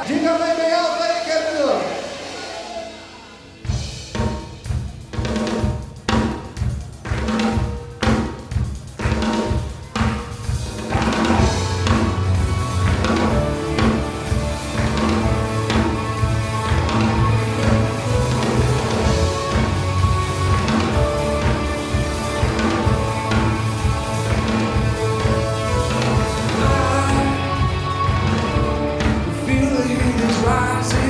Diga bem alto aí, querido. Feel the heat is rising.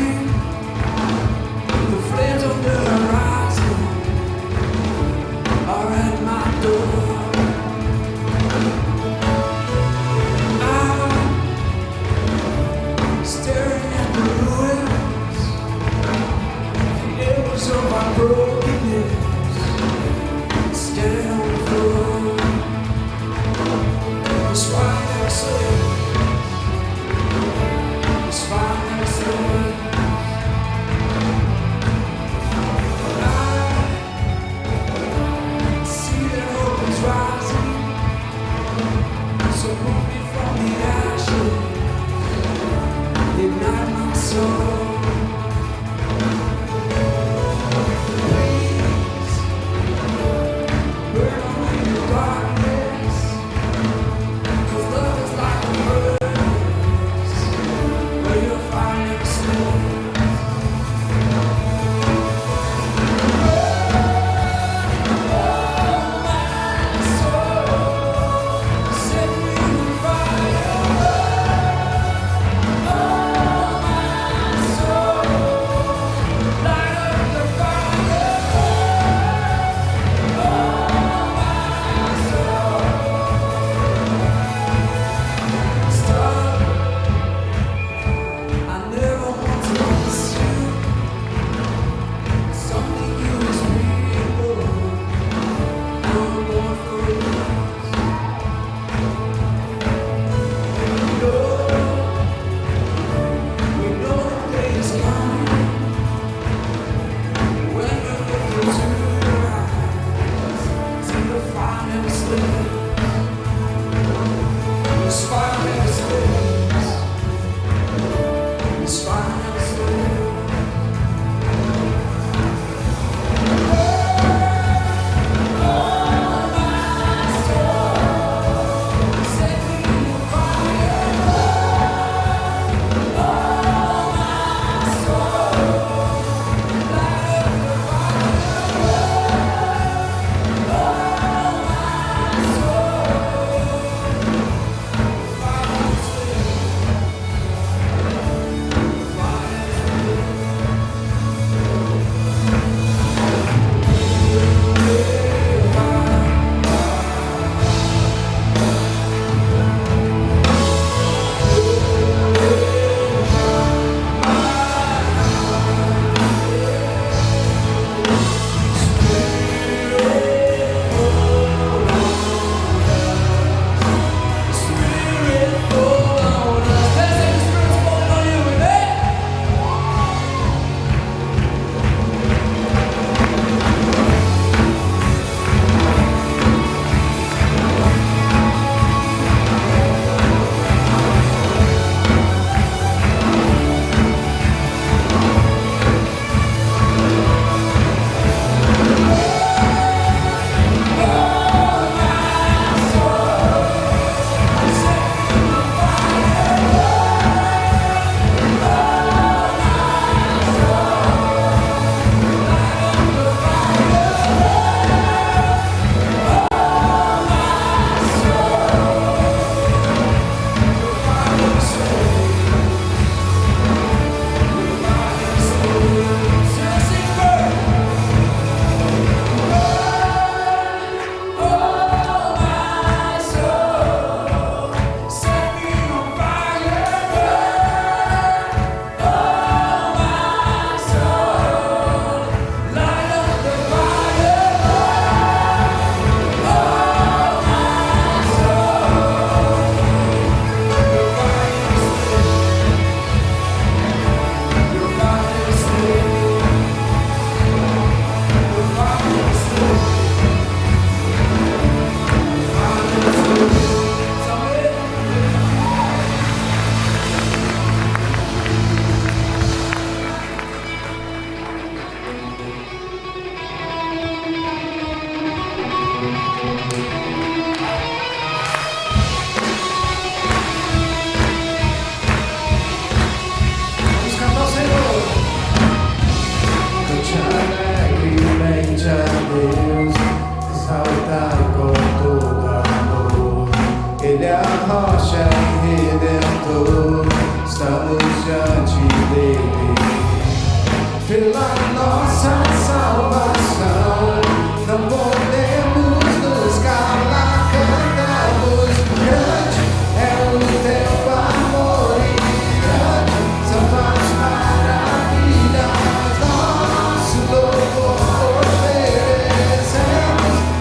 pela nossa salvação. Não podemos nos calar, cantamos. Grande é o teu amor e grande são tuas maravilhas. Nosso louvor oferecemos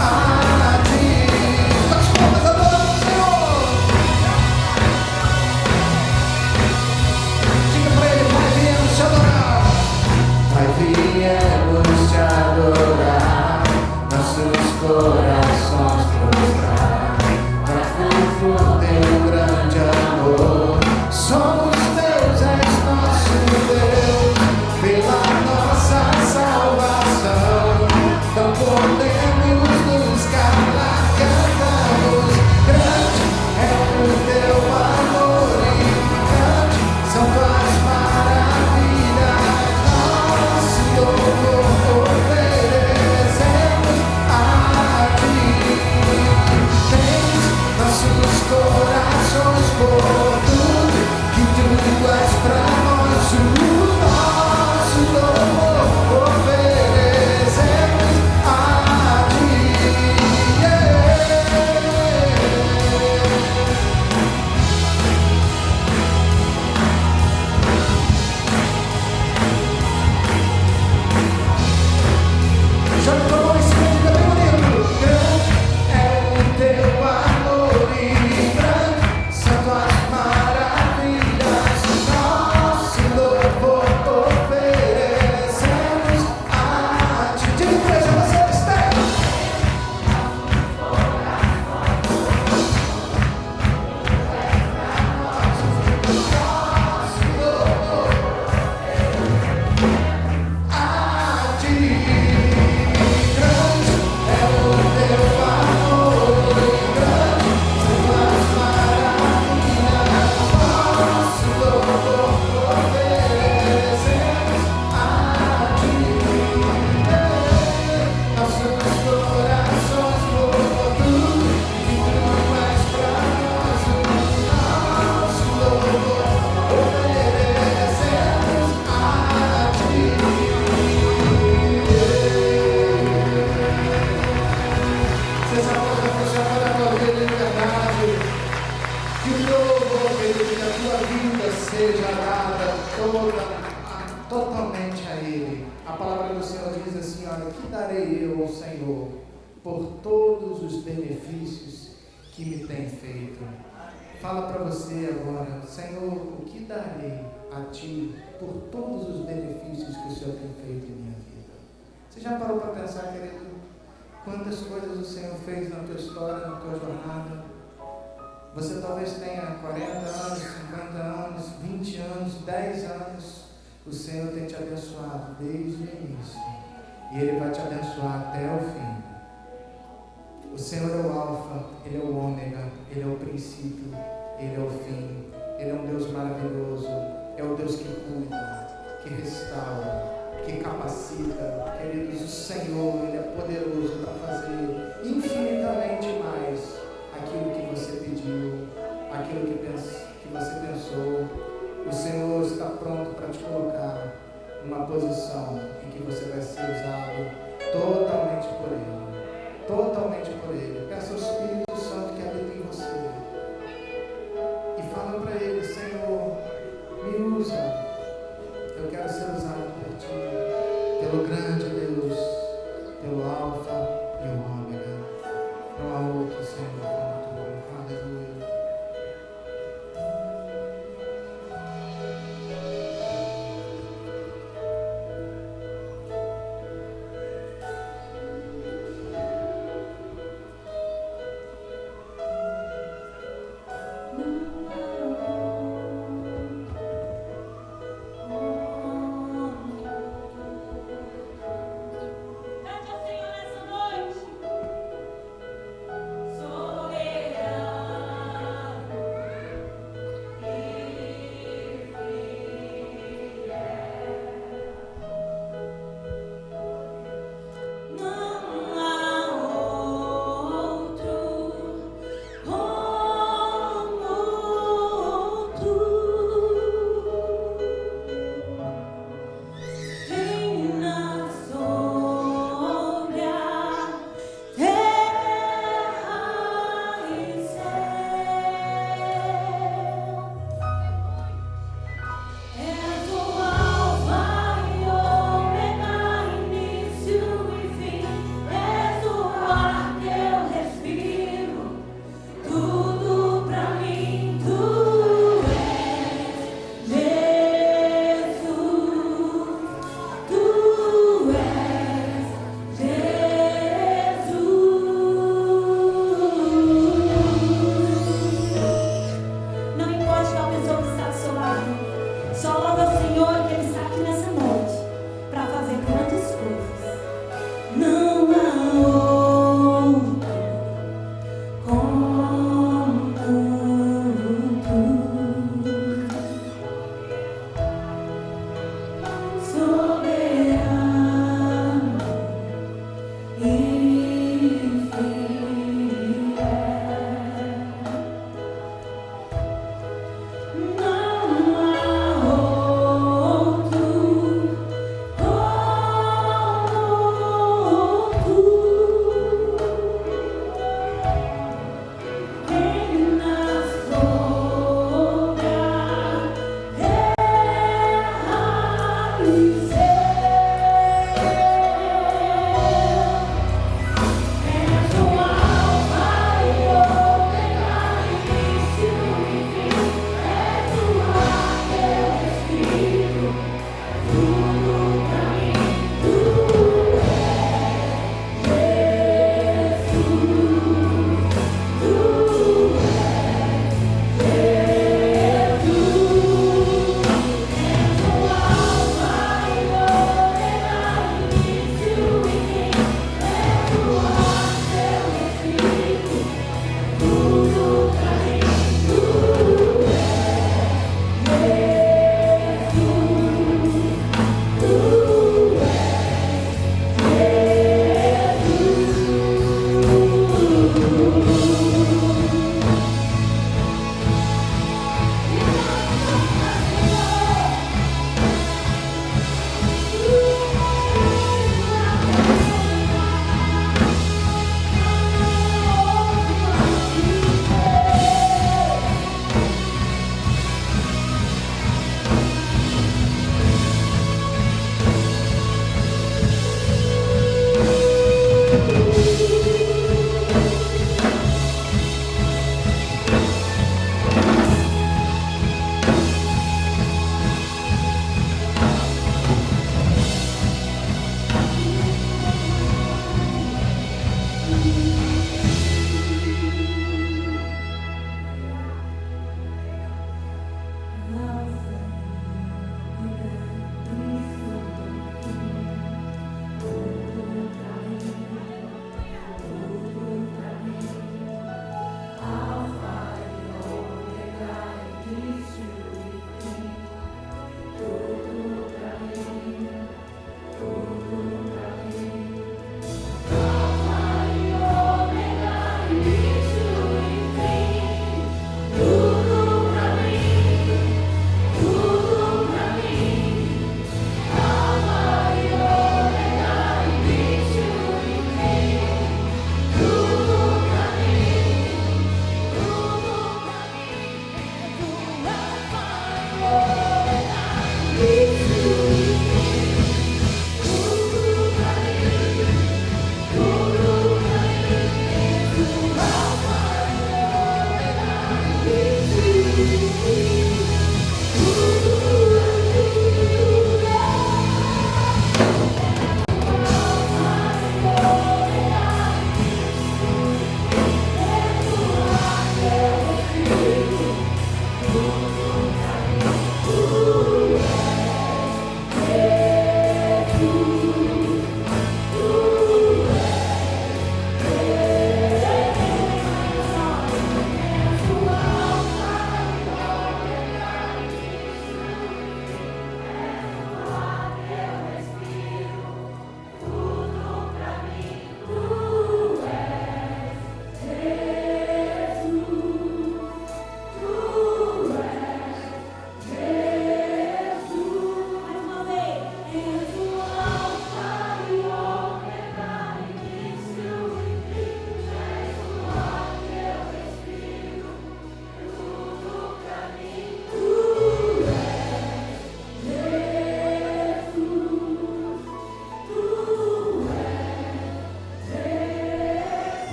a ti. As palmas adorando o Senhor. Diga pra ele, Pai, viemos te adorar. Pai, viemos te adorar, nossos corações prostrar, por teu grande amor. Somos teus, és nosso Deus, pela nossa salvação. Não podemos nos calar, cantamos. Grande é o teu amor e grande são tuas maravilhas. Nosso louvor oferecemos a ti. Tens nossos corações por tudo que tu és pra nós. O nosso louvor oferecemos a ti. Joga tua mão em cima, diga bem bonito. Grande é o teu amor e grande são tuas maravilhas. Nosso louvor oferecemos a ti. Diga, igreja, você está. A ti. Grande é o teu amor e grande são tuas maravilhas. Nosso louvor oferecemos a ti. Nossos corações por tudo que tu és pra nós. Nosso louvor oferecemos a ti. Seja pode fechar para a tua vida em verdade. Que o louvor, querido, que a tua vida seja dada totalmente a Ele. A palavra do Senhor diz assim: olha, que darei eu ao Senhor por todos os benefícios que me tem feito. Fala para você agora: Senhor, o que darei a Ti por todos os benefícios que o Senhor tem feito em minha vida? Você já parou para pensar, querido? Quantas coisas o Senhor fez na tua história, na tua jornada? Você talvez tenha 40 anos, 50 anos, 20 anos, 10 anos. O Senhor tem te abençoado desde o início. E Ele vai te abençoar até o fim. O Senhor é o Alfa, Ele é o Ômega, Ele é o princípio, Ele é o fim. Ele é um Deus maravilhoso. É o Deus que cuida, que restaura, que capacita. Queridos, o Senhor, Ele é poderoso para fazer infinitamente mais aquilo que você pediu, aquilo que você pensou. O Senhor está pronto para te colocar numa posição em que você vai ser usado totalmente por Ele. Totalmente por Ele. Peça ao Espírito Santo que habita em você. E fala para Ele: Senhor, me usa. Eu quero ser usado por Ti, pelo grande Deus, pelo Alfa e o Ômega. Não há outro Senhor como Tu. Aleluia.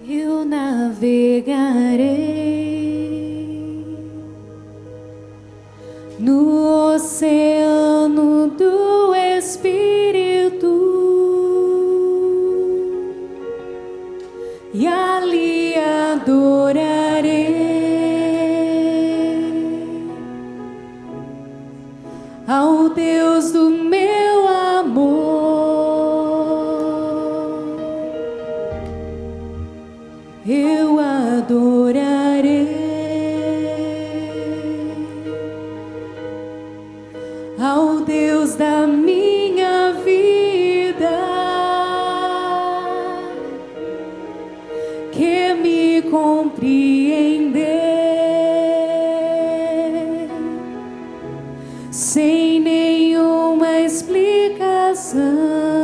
Eu navegarei no oceano do Espírito e ali adorarei ao Deus do meu amor. Eu adorarei ao Deus da minha vida, que me compreendeu sem sem nenhuma explicação.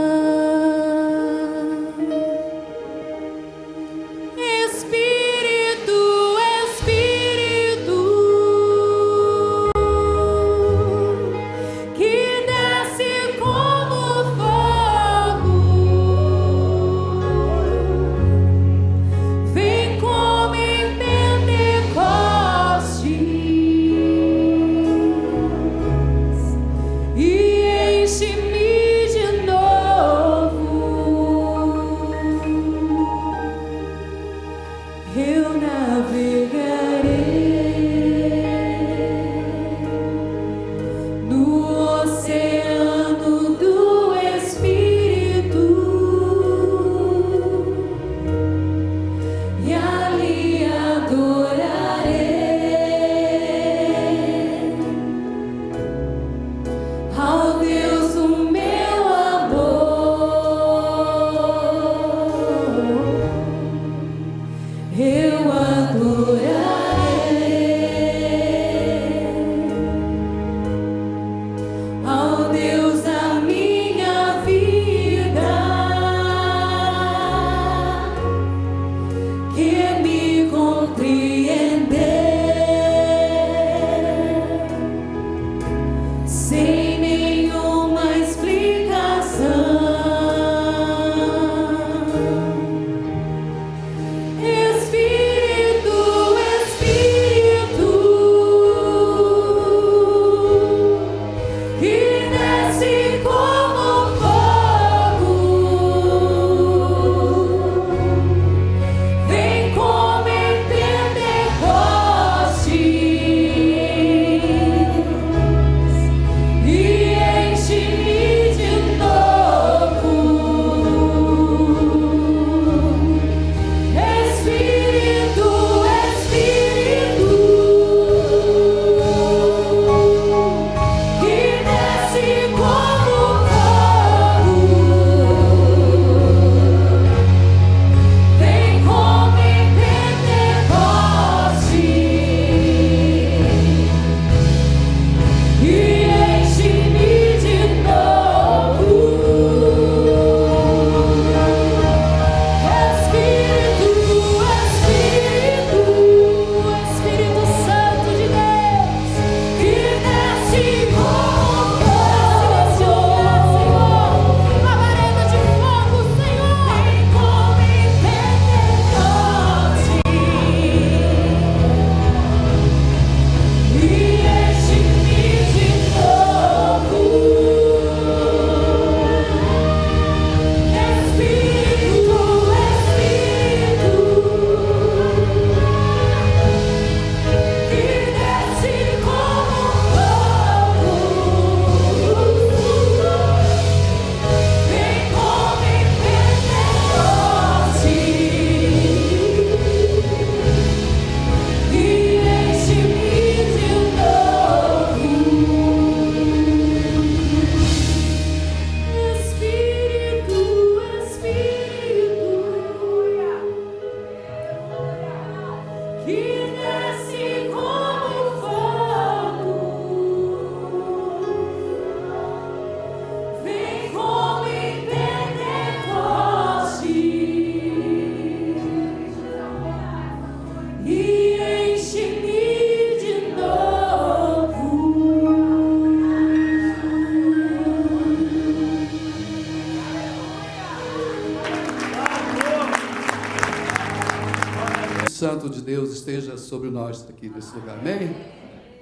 Santo de Deus esteja sobre nós aqui nesse lugar, amém?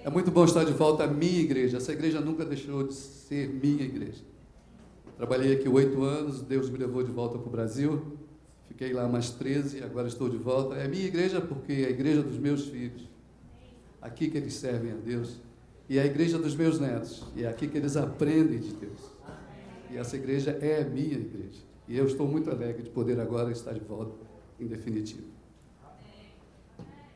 É muito bom estar de volta à minha igreja. Essa igreja nunca deixou de ser minha igreja. Trabalhei aqui 8 anos, Deus me levou de volta para o Brasil, fiquei lá mais 13, agora estou de volta. É minha igreja porque é a igreja dos meus filhos, aqui que eles servem a Deus, e é a igreja dos meus netos, e é aqui que eles aprendem de Deus. E essa igreja é a minha igreja, e eu estou muito alegre de poder agora estar de volta, em definitivo.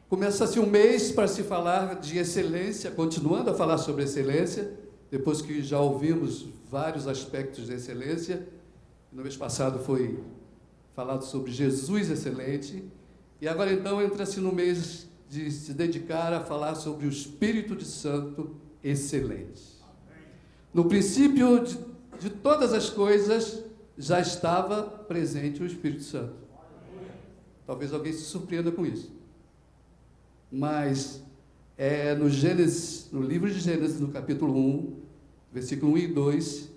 Começa-se um mês para se falar de excelência, continuando a falar sobre excelência, depois que já ouvimos vários aspectos de excelência. No mês passado foi falado sobre Jesus excelente, e agora então entra-se no mês de se dedicar a falar sobre o Espírito de Santo excelente. No princípio de todas as coisas já estava presente o Espírito Santo. Talvez alguém se surpreenda com isso. Mas no Gênesis, no livro de Gênesis, no capítulo 1, versículo 1 e 2,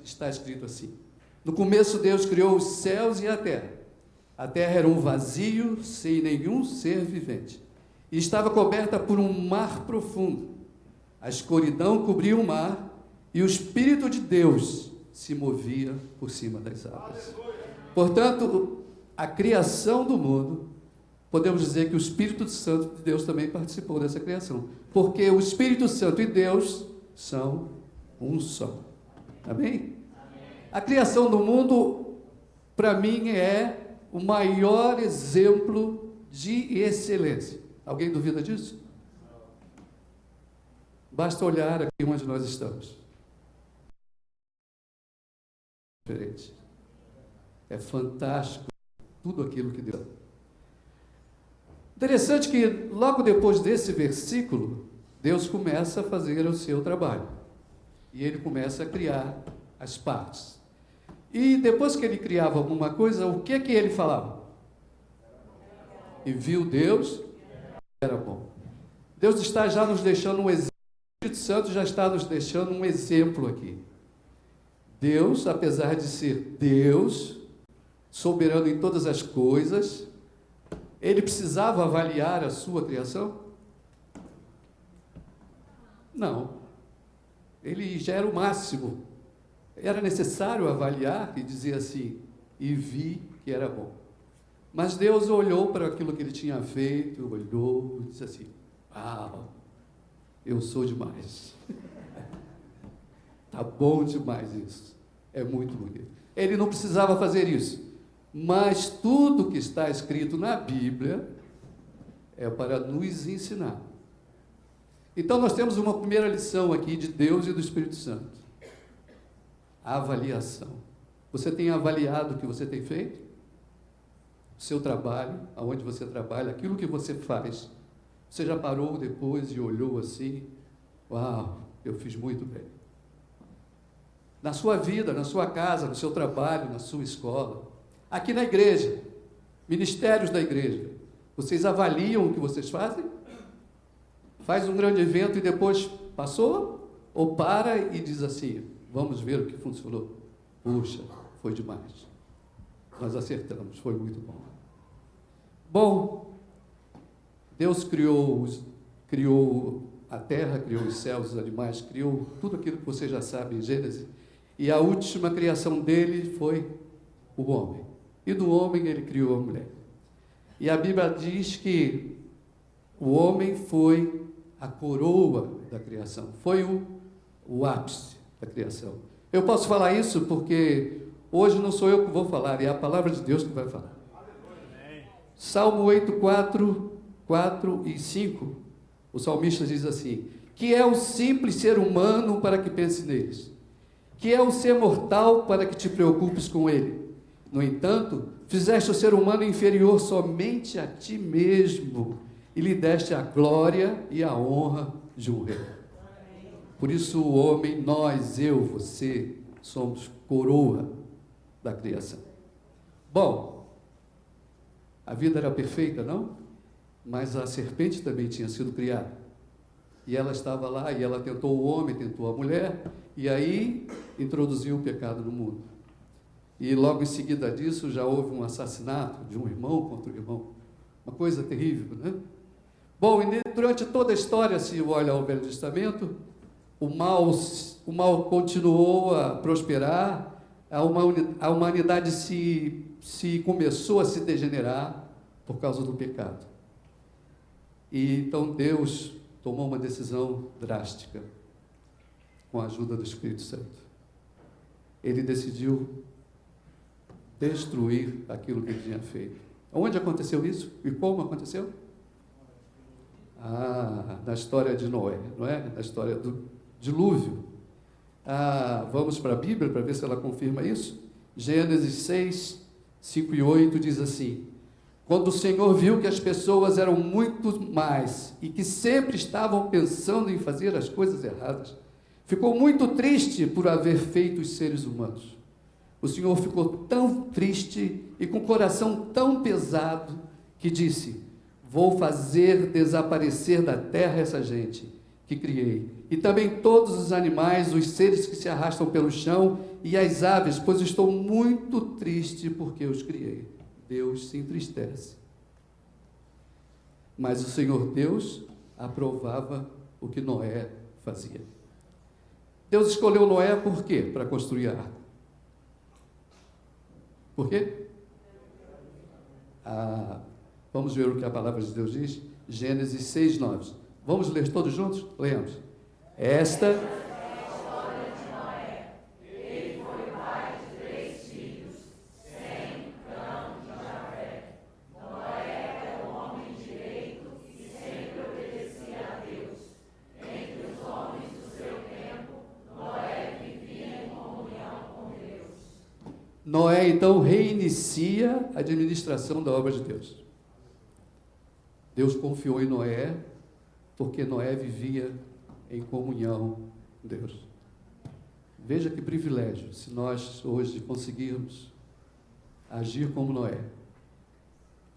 está escrito assim: no começo Deus criou os céus e a terra. A terra era um vazio, sem nenhum ser vivente, e estava coberta por um mar profundo. A escuridão cobria o mar, e o Espírito de Deus se movia por cima das águas. Portanto, a criação do mundo, podemos dizer que o Espírito Santo de Deus também participou dessa criação, porque o Espírito Santo e Deus são um só. Amém? A criação do mundo, para mim, é o maior exemplo de excelência. Alguém duvida disso? Basta olhar aqui onde nós estamos. Diferente. É fantástico tudo aquilo que Deus. Interessante que logo depois desse versículo, Deus começa a fazer o seu trabalho. E ele começa a criar as partes. E depois que ele criava alguma coisa, o que ele falava? E viu Deus, era bom. Deus está já nos deixando um exemplo. O Espírito Santo já está nos deixando um exemplo aqui. Deus, apesar de ser Deus, soberano em todas as coisas, ele precisava avaliar a sua criação? Não. Ele já era o máximo. Era necessário avaliar e dizer assim, e vi que era bom. Mas Deus olhou para aquilo que ele tinha feito, olhou e disse assim, eu sou demais. Tá bom demais isso. É muito bonito. Ele não precisava fazer isso. Mas tudo que está escrito na Bíblia é para nos ensinar. Então nós temos uma primeira lição aqui de Deus e do Espírito Santo. A avaliação. Você tem avaliado o que você tem feito? O seu trabalho, aonde você trabalha, aquilo que você faz. Você já parou depois e olhou assim? Uau, eu fiz muito bem. Na sua vida, na sua casa, no seu trabalho, na sua escola, aqui na igreja, ministérios da igreja, vocês avaliam o que vocês fazem? Faz um grande evento e depois passou? Ou para e diz assim, vamos ver o que funcionou? Puxa, foi demais. Nós acertamos, foi muito bom. Bom, Deus criou a terra, criou os céus, os animais, criou tudo aquilo que você já sabe em Gênesis. E a última criação dele foi o homem. E do homem ele criou a mulher. E a Bíblia diz que o homem foi a coroa da criação, foi o ápice da criação. Eu posso falar isso porque hoje não sou eu que vou falar, é a palavra de Deus que vai falar. Salmo 8, 4 e 5, o salmista diz assim, que é o simples ser humano para que pense neles, que é o ser mortal para que te preocupes com ele. No entanto, fizeste o ser humano inferior somente a ti mesmo e lhe deste a glória e a honra de um rei. Por isso o homem, nós, eu, você, somos coroa da criação. Bom, a vida era perfeita, não? Mas a serpente também tinha sido criada. E ela estava lá, e ela tentou o homem, tentou a mulher, e aí introduziu o pecado no mundo. E logo em seguida disso já houve um assassinato de um irmão contra o irmão. Uma coisa terrível, né? Bom, e durante toda a história, se olha ao Velho Testamento, o mal continuou a prosperar, a humanidade se começou a se degenerar por causa do pecado. E então Deus tomou uma decisão drástica, com a ajuda do Espírito Santo. Ele decidiu destruir aquilo que ele tinha feito. Onde aconteceu isso? E como aconteceu? Na história de Noé, não é? Na história do dilúvio. Vamos para a Bíblia para ver se ela confirma isso? Gênesis 6, 5 e 8 diz assim, quando o Senhor viu que as pessoas eram muito mais e que sempre estavam pensando em fazer as coisas erradas, ficou muito triste por haver feito os seres humanos. O Senhor ficou tão triste e com o coração tão pesado que disse: vou fazer desaparecer da terra essa gente que criei, e também todos os animais, os seres que se arrastam pelo chão e as aves, pois estou muito triste porque os criei. Deus se entristece. Mas o Senhor Deus aprovava o que Noé fazia. Deus escolheu Noé por quê? Para construir a arca. Por quê? Vamos ver o que a palavra de Deus diz. Gênesis 6:9. Vamos ler todos juntos? Leamos. Esta Noé, então, reinicia a administração da obra de Deus. Deus confiou em Noé, porque Noé vivia em comunhão com Deus. Veja que privilégio, se nós hoje conseguirmos agir como Noé,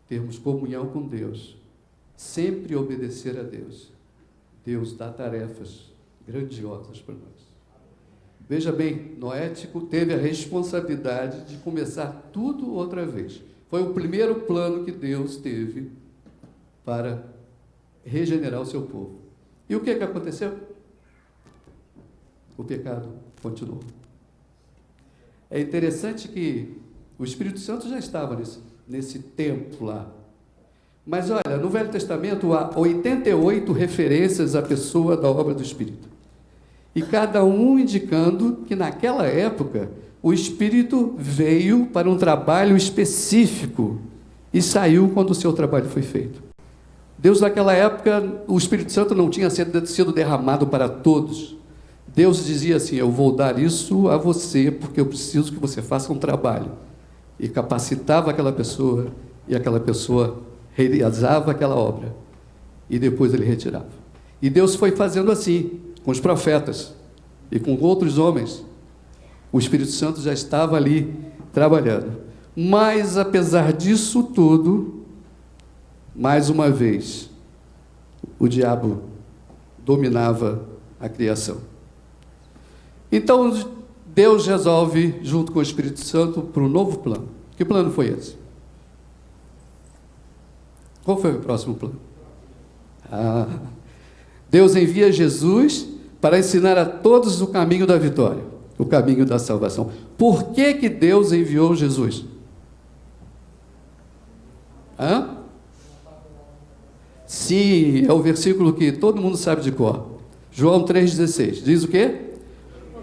termos comunhão com Deus, sempre obedecer a Deus. Deus dá tarefas grandiosas para nós. Veja bem, Noé teve a responsabilidade de começar tudo outra vez. Foi o primeiro plano que Deus teve para regenerar o seu povo. E o que aconteceu? O pecado continuou. É interessante que o Espírito Santo já estava nesse tempo lá. Mas olha, no Velho Testamento há 88 referências à pessoa da obra do Espírito. E cada um indicando que naquela época o Espírito veio para um trabalho específico e saiu quando o seu trabalho foi feito. Deus naquela época, o Espírito Santo não tinha sido derramado para todos. Deus dizia assim: eu vou dar isso a você porque eu preciso que você faça um trabalho. E capacitava aquela pessoa e aquela pessoa realizava aquela obra. E depois ele retirava. E Deus foi fazendo assim com os profetas e com outros homens. O Espírito Santo já estava ali trabalhando. Mas, apesar disso tudo, mais uma vez, o diabo dominava a criação. Então, Deus resolve, junto com o Espírito Santo, para um novo plano. Que plano foi esse? Qual foi o próximo plano? Deus envia Jesus para ensinar a todos o caminho da vitória, o caminho da salvação. Por que Deus enviou Jesus? Sim, é o versículo que todo mundo sabe de cor. João 3,16. Diz o quê?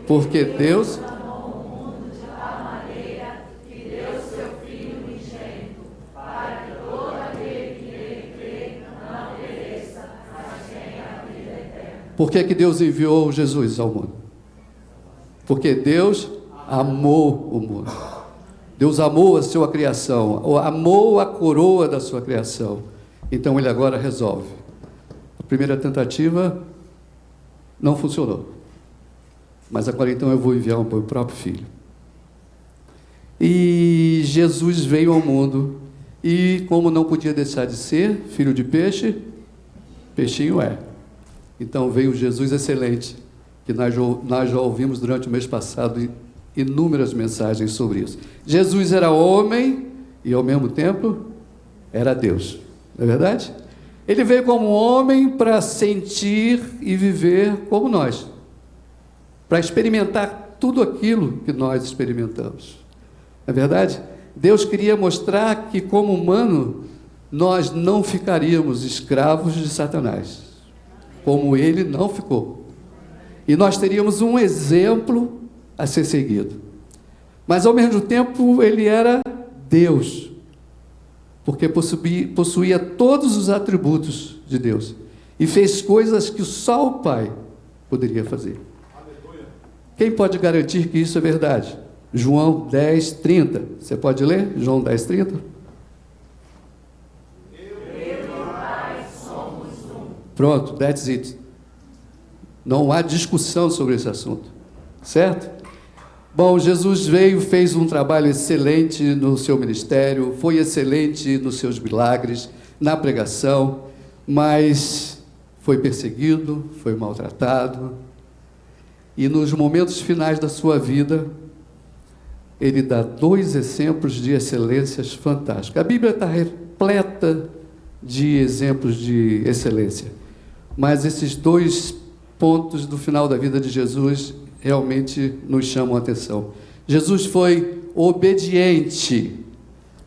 Porque Deus... Por que Deus enviou Jesus ao mundo? Porque Deus amou o mundo. Deus amou a sua criação, amou a coroa da sua criação. Então ele agora resolve. A primeira tentativa não funcionou. Mas agora então eu vou enviar o meu próprio filho. E Jesus veio ao mundo e, como não podia deixar de ser filho de peixe, peixinho é. Então veio Jesus excelente, que nós já ouvimos durante o mês passado inúmeras mensagens sobre isso. Jesus era homem e ao mesmo tempo era Deus, não é verdade? Ele veio como homem para sentir e viver como nós, para experimentar tudo aquilo que nós experimentamos, não é verdade? Deus queria mostrar que, como humano, nós não ficaríamos escravos de Satanás, como ele não ficou. E nós teríamos um exemplo a ser seguido. Mas, ao mesmo tempo, ele era Deus, porque possuía todos os atributos de Deus e fez coisas que só o Pai poderia fazer. Quem pode garantir que isso é verdade? João 10:30. Você pode ler? João 10:30. Pronto, that's it. Não há discussão sobre esse assunto, certo? Bom, Jesus veio, fez um trabalho excelente no seu ministério, foi excelente nos seus milagres, na pregação, mas foi perseguido, foi maltratado, e nos momentos finais da sua vida, ele dá 2 exemplos de excelências fantásticas. A Bíblia está repleta de exemplos de excelência, mas esses 2 pontos do final da vida de Jesus realmente nos chamam a atenção. Jesus foi obediente.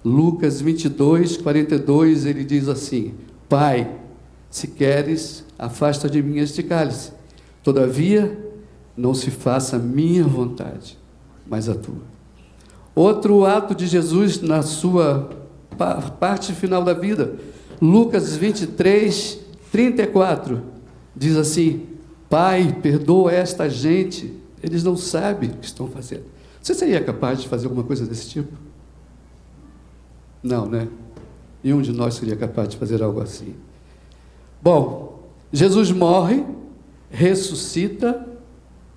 Lucas 22, 42, ele diz assim: Pai, se queres, afasta de mim este cálice. Todavia, não se faça a minha vontade, mas a tua. Outro ato de Jesus na sua parte final da vida, Lucas 23, 34, diz assim: Pai, perdoa esta gente, eles não sabem o que estão fazendo. Você seria capaz de fazer alguma coisa desse tipo? Não, né? Nenhum de nós seria capaz de fazer algo assim. Bom, Jesus morre, ressuscita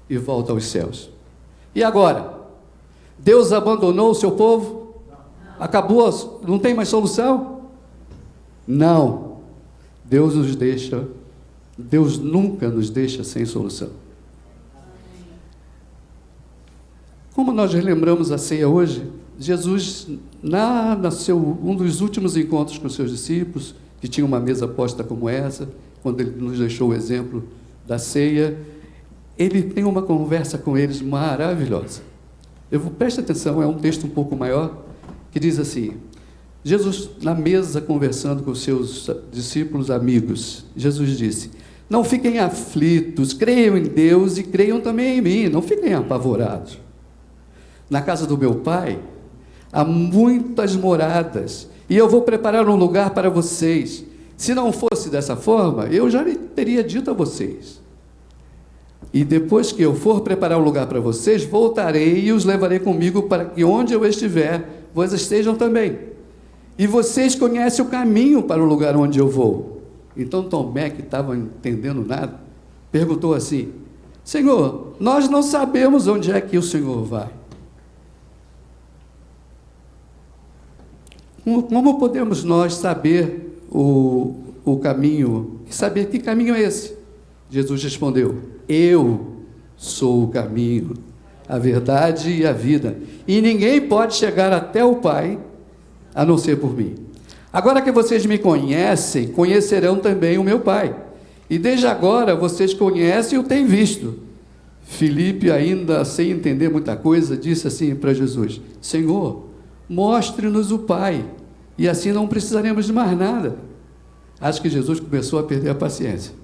e volta aos céus. E agora? Deus abandonou o seu povo? Acabou? Não tem mais solução? Não. Deus nunca nos deixa sem solução. Como nós relembramos a ceia hoje, Jesus, um dos últimos encontros com os seus discípulos, que tinha uma mesa posta como essa, quando ele nos deixou o exemplo da ceia, ele tem uma conversa com eles maravilhosa. Preste atenção, é um texto um pouco maior, que diz assim: Jesus, na mesa, conversando com os seus discípulos amigos, Jesus disse: não fiquem aflitos, creiam em Deus e creiam também em mim, não fiquem apavorados. Na casa do meu Pai há muitas moradas, e eu vou preparar um lugar para vocês. Se não fosse dessa forma, eu já teria dito a vocês. E depois que eu for preparar um lugar para vocês, voltarei e os levarei comigo para que onde eu estiver, vocês estejam também. E vocês conhecem o caminho para o lugar onde eu vou. Então Tomé, que estava entendendo nada, perguntou assim: Senhor, nós não sabemos onde é que o Senhor vai. Como podemos nós saber o caminho, saber que caminho é esse? Jesus respondeu: eu sou o caminho, a verdade e a vida, e ninguém pode chegar até o Pai a não ser por mim. Agora que vocês me conhecem, conhecerão também o meu Pai, e desde agora vocês conhecem e o têm visto. Filipe, ainda sem entender muita coisa, disse assim para Jesus: Senhor, mostre-nos o Pai, e assim não precisaremos de mais nada. Acho que Jesus começou a perder a paciência,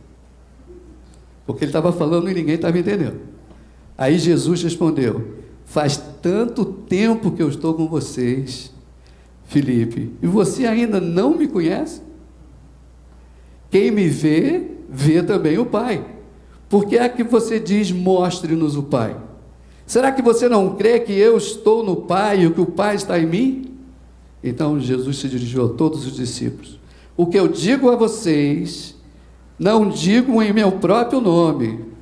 porque ele estava falando e ninguém estava entendendo. Aí Jesus respondeu: faz tanto tempo que eu estou com vocês, Filipe, e você ainda não me conhece? Quem me vê, vê também o Pai. Por que é que você diz: mostre-nos o Pai? Será que você não crê que eu estou no Pai e que o Pai está em mim? Então Jesus se dirigiu a todos os discípulos: o que eu digo a vocês, não digo em meu próprio nome.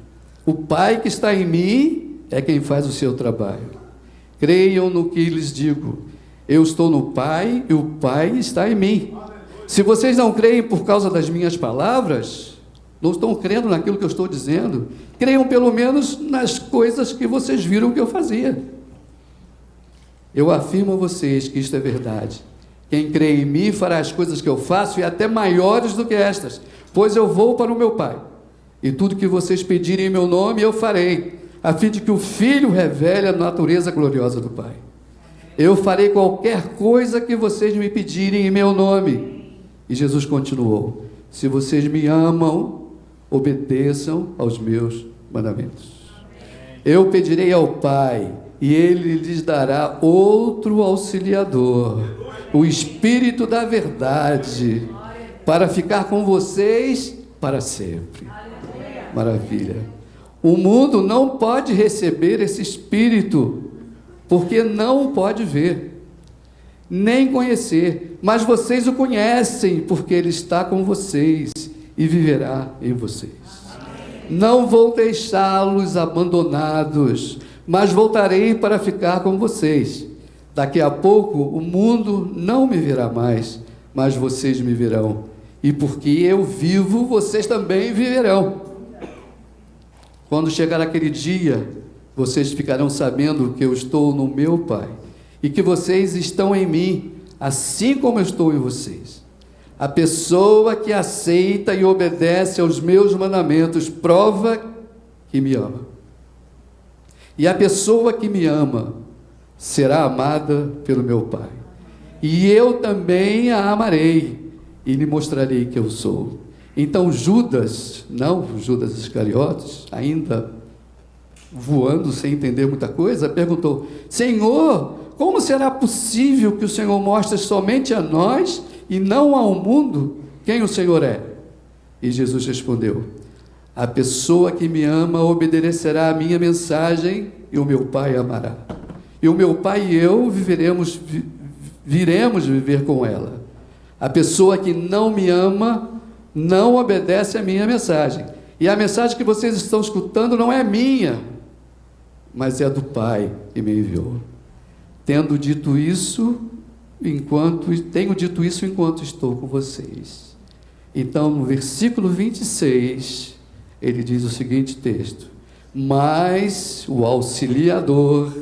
O Pai que está em mim é quem faz o seu trabalho. Creiam no que lhes digo. Eu estou no Pai e o Pai está em mim. Se vocês não creem por causa das minhas palavras, não estão crendo naquilo que eu estou dizendo, creiam pelo menos nas coisas que vocês viram que eu fazia. Eu afirmo a vocês que isto é verdade. Quem crê em mim fará as coisas que eu faço e até maiores do que estas, pois eu vou para o meu Pai. E tudo que vocês pedirem em meu nome eu farei, a fim de que o Filho revele a natureza gloriosa do Pai. Eu farei qualquer coisa que vocês me pedirem em meu nome. E Jesus continuou: se vocês me amam, obedeçam aos meus mandamentos. Eu pedirei ao Pai, e Ele lhes dará outro auxiliador, o Espírito da verdade, para ficar com vocês para sempre. Maravilha. O mundo não pode receber esse Espírito, porque não o pode ver, nem conhecer, mas vocês o conhecem, porque Ele está com vocês e viverá em vocês. Não vou deixá-los abandonados, mas voltarei para ficar com vocês. Daqui a pouco o mundo não me verá mais, mas vocês me verão. E porque eu vivo, vocês também viverão. Quando chegar aquele dia, vocês ficarão sabendo que eu estou no meu Pai e que vocês estão em mim, assim como eu estou em vocês. A pessoa que aceita e obedece aos meus mandamentos prova que me ama. E a pessoa que me ama será amada pelo meu Pai. E eu também a amarei e lhe mostrarei que eu sou. Então Judas, não Judas Iscariotes, ainda voando sem entender muita coisa, perguntou: Senhor, como será possível que o Senhor mostre somente a nós e não ao mundo quem o Senhor é? E Jesus respondeu: a pessoa que me ama obedecerá à minha mensagem e o meu Pai amará. E o meu Pai e eu viremos viver com ela. A pessoa que não me ama não obedece à minha mensagem. E a mensagem que vocês estão escutando não é minha, mas é do Pai que me enviou. Tenho dito isso enquanto estou com vocês. Então, no versículo 26, ele diz o seguinte texto: mas o Auxiliador,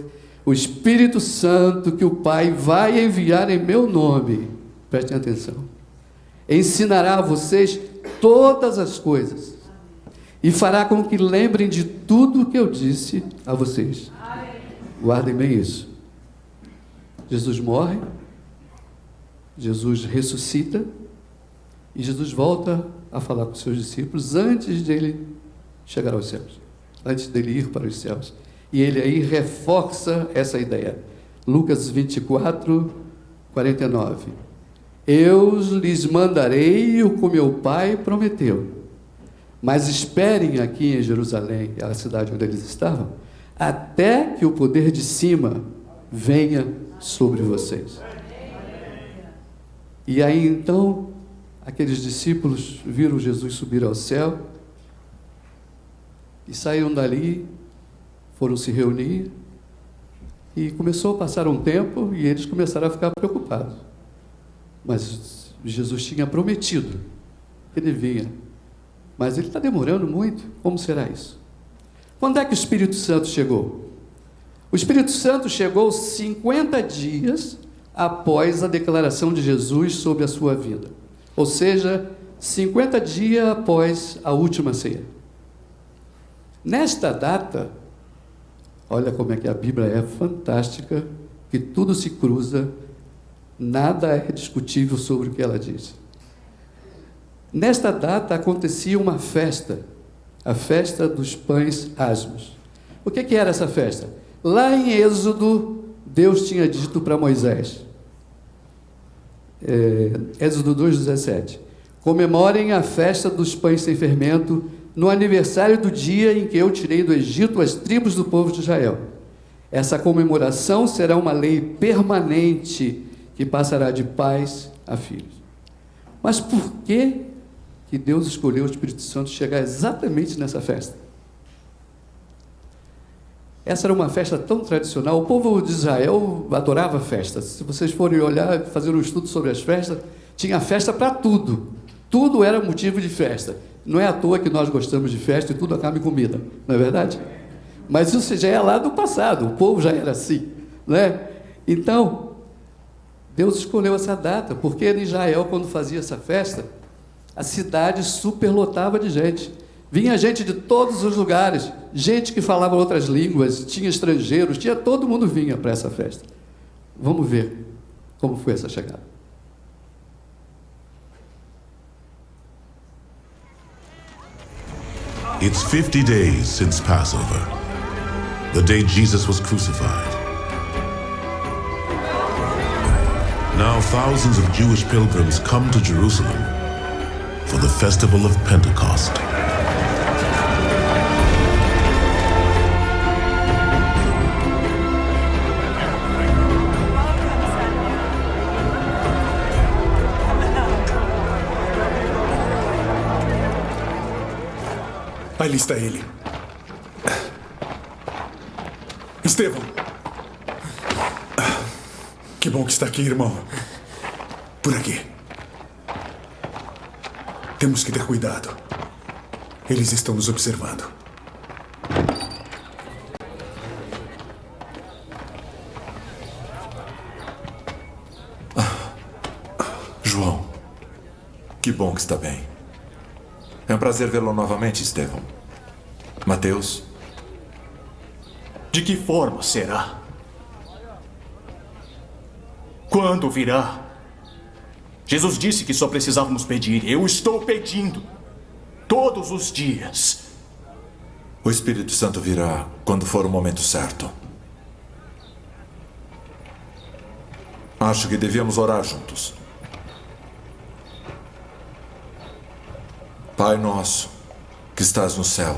o Espírito Santo, que o Pai vai enviar em meu nome, prestem atenção, ensinará a vocês todas as coisas e fará com que lembrem de tudo que eu disse a vocês. Guardem bem isso. Jesus morre, Jesus ressuscita e Jesus volta a falar com os seus discípulos antes dele chegar aos céus, antes dele ir para os céus. E ele aí reforça essa ideia. Lucas 24, 49. Eu lhes mandarei o que o meu Pai prometeu, mas esperem aqui em Jerusalém, a cidade onde eles estavam, até que o poder de cima venha sobre vocês. E aí então, aqueles discípulos viram Jesus subir ao céu e saíram dali, foram se reunir e começou a passar um tempo e eles começaram a ficar preocupados. Mas Jesus tinha prometido que ele vinha. Mas ele está demorando muito. Como será isso? Quando é que o Espírito Santo chegou? O Espírito Santo chegou 50 dias após a declaração de Jesus sobre a sua vida. Ou seja, 50 dias após a última ceia. Nesta data, olha como é que a Bíblia é fantástica, que tudo se cruza, nada é discutível sobre o que ela diz. Nesta data acontecia uma festa, a festa dos pães asmos. O que era essa festa? Lá em Êxodo, Deus tinha dito para Moisés, Êxodo 2,17: comemorem a festa dos pães sem fermento no aniversário do dia em que eu tirei do Egito as tribos do povo de Israel. Essa comemoração será uma lei permanente que passará de pais a filhos. Mas por que Deus escolheu o Espírito Santo chegar exatamente nessa festa? Essa era uma festa tão tradicional. O povo de Israel adorava festas. Se vocês forem olhar, fazer um estudo sobre as festas, tinha festa para tudo. Tudo era motivo de festa. Não é à toa que nós gostamos de festa e tudo acaba em comida, não é verdade? Mas isso já é lá do passado, o povo já era assim, né? Então, Deus escolheu essa data, porque em Israel, quando fazia essa festa, a cidade superlotava de gente. Vinha gente de todos os lugares, gente que falava outras línguas, tinha estrangeiros, todo mundo vinha para essa festa. Vamos ver como foi essa chegada. It's 50 days since Passover, the day Jesus was crucified. Now thousands of Jewish pilgrims come to Jerusalem for the festival of Pentecost. By Ali está ele. Estevão. Que bom que está aqui, irmão. Por aqui. Temos que ter cuidado. Eles estão nos observando. João, que bom que está bem. É um prazer vê-lo novamente, Estevão. Mateus? De que forma será? Quando virá? Jesus disse que só precisávamos pedir. Eu estou pedindo. Todos os dias. O Espírito Santo virá quando for o momento certo. Acho que devíamos orar juntos. Pai nosso, que estás no céu,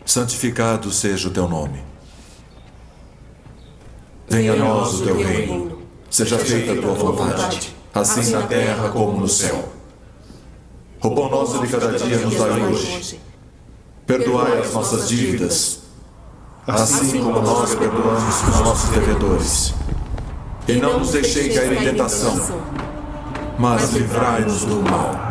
santificado seja o teu nome. Venha a nós o teu reino. Seja feita a tua vontade, assim na terra como no céu. O pão nosso de cada dia nos dai hoje. Perdoai as nossas dívidas, assim como nós perdoamos os nossos devedores. E não nos deixei cair em tentação, mas livrai-nos do mal.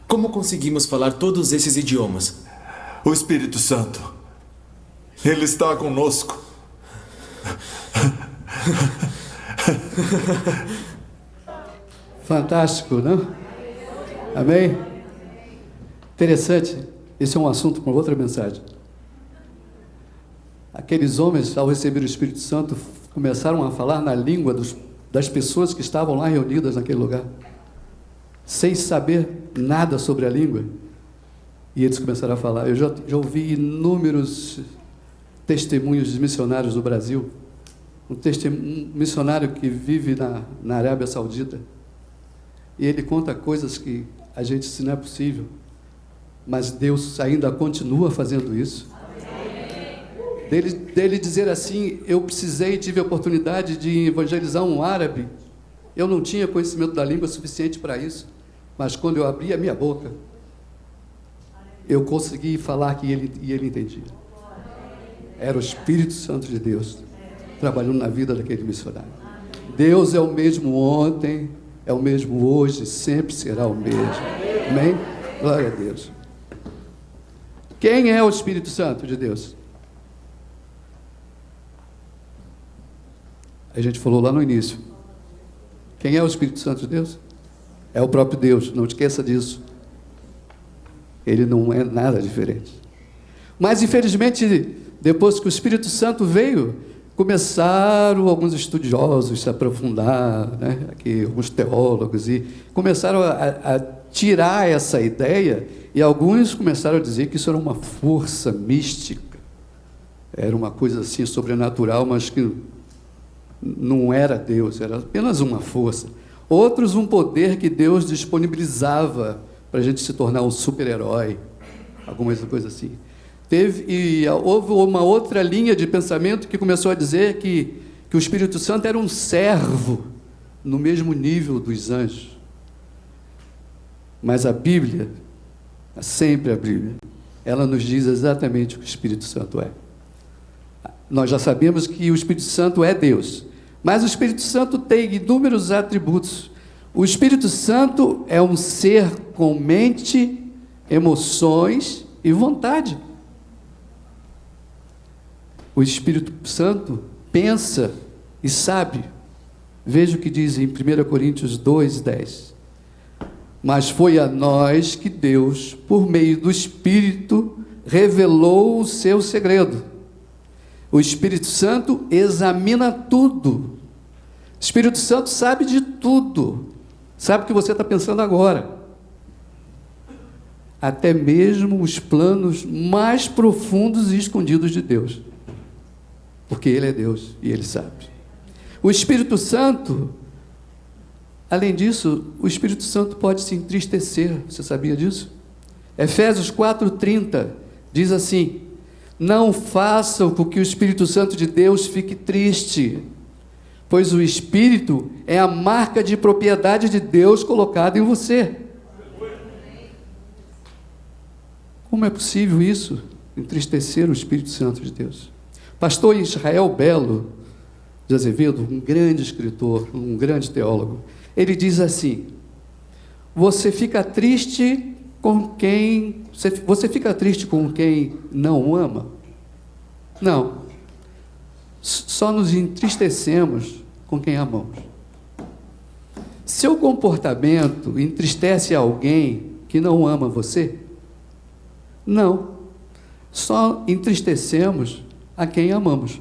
Como conseguimos falar todos esses idiomas? O Espírito Santo, Ele está conosco. Fantástico, não? Amém? Interessante. Esse é um assunto para outra mensagem. Aqueles homens, ao receber o Espírito Santo, começaram a falar na língua das pessoas que estavam lá reunidas naquele lugar, sem saber nada sobre a língua. E eles começaram a falar. Eu já ouvi inúmeros testemunhos de missionários do Brasil. Um missionário que vive na Arábia Saudita. E ele conta coisas que a gente diz, não é possível. Mas Deus ainda continua fazendo isso. Dele dizer assim, eu tive a oportunidade de evangelizar um árabe. Eu não tinha conhecimento da língua suficiente para isso. Mas quando eu abri a minha boca, eu consegui falar que ele entendia. Era o Espírito Santo de Deus trabalhando na vida daquele missionário. Deus é o mesmo ontem, é o mesmo hoje, sempre será o mesmo. Amém? Glória a Deus. Quem é o Espírito Santo de Deus? A gente falou lá no início. Quem é o Espírito Santo de Deus? É o próprio Deus, não esqueça disso. Ele não é nada diferente. Mas, infelizmente, depois que o Espírito Santo veio, começaram alguns estudiosos a se aprofundar, né, aqui, alguns teólogos, e começaram a tirar essa ideia, e alguns começaram a dizer que isso era uma força mística, era uma coisa assim sobrenatural, mas que não era Deus, era apenas uma força. Outros, um poder que Deus disponibilizava para a gente se tornar um super-herói, algumas coisas assim. Houve uma outra linha de pensamento que começou a dizer que o Espírito Santo era um servo no mesmo nível dos anjos. Mas a Bíblia, sempre a Bíblia, ela nos diz exatamente o que o Espírito Santo é. Nós já sabemos que o Espírito Santo é Deus, mas o Espírito Santo tem inúmeros atributos. O Espírito Santo é um ser com mente, emoções e vontade. O Espírito Santo pensa e sabe. Veja o que diz em 1 Coríntios 2:10. Mas foi a nós que Deus, por meio do Espírito, revelou o seu segredo. O Espírito Santo examina tudo. O Espírito Santo sabe de tudo. Sabe o que você está pensando agora. Até mesmo os planos mais profundos e escondidos de Deus. Porque Ele é Deus e Ele sabe. O Espírito Santo, além disso, o Espírito Santo pode se entristecer. Você sabia disso? Efésios 4:30 diz assim: não façam com que o Espírito Santo de Deus fique triste, pois o Espírito é a marca de propriedade de Deus colocada em você. Como é possível isso? Entristecer o Espírito Santo de Deus. Pastor Israel Belo de Azevedo, um grande escritor, um grande teólogo, ele diz assim: você fica triste com quem não ama? Não. Só nos entristecemos com quem amamos. Seu comportamento entristece alguém que não ama você? Não. Só entristecemos a quem amamos.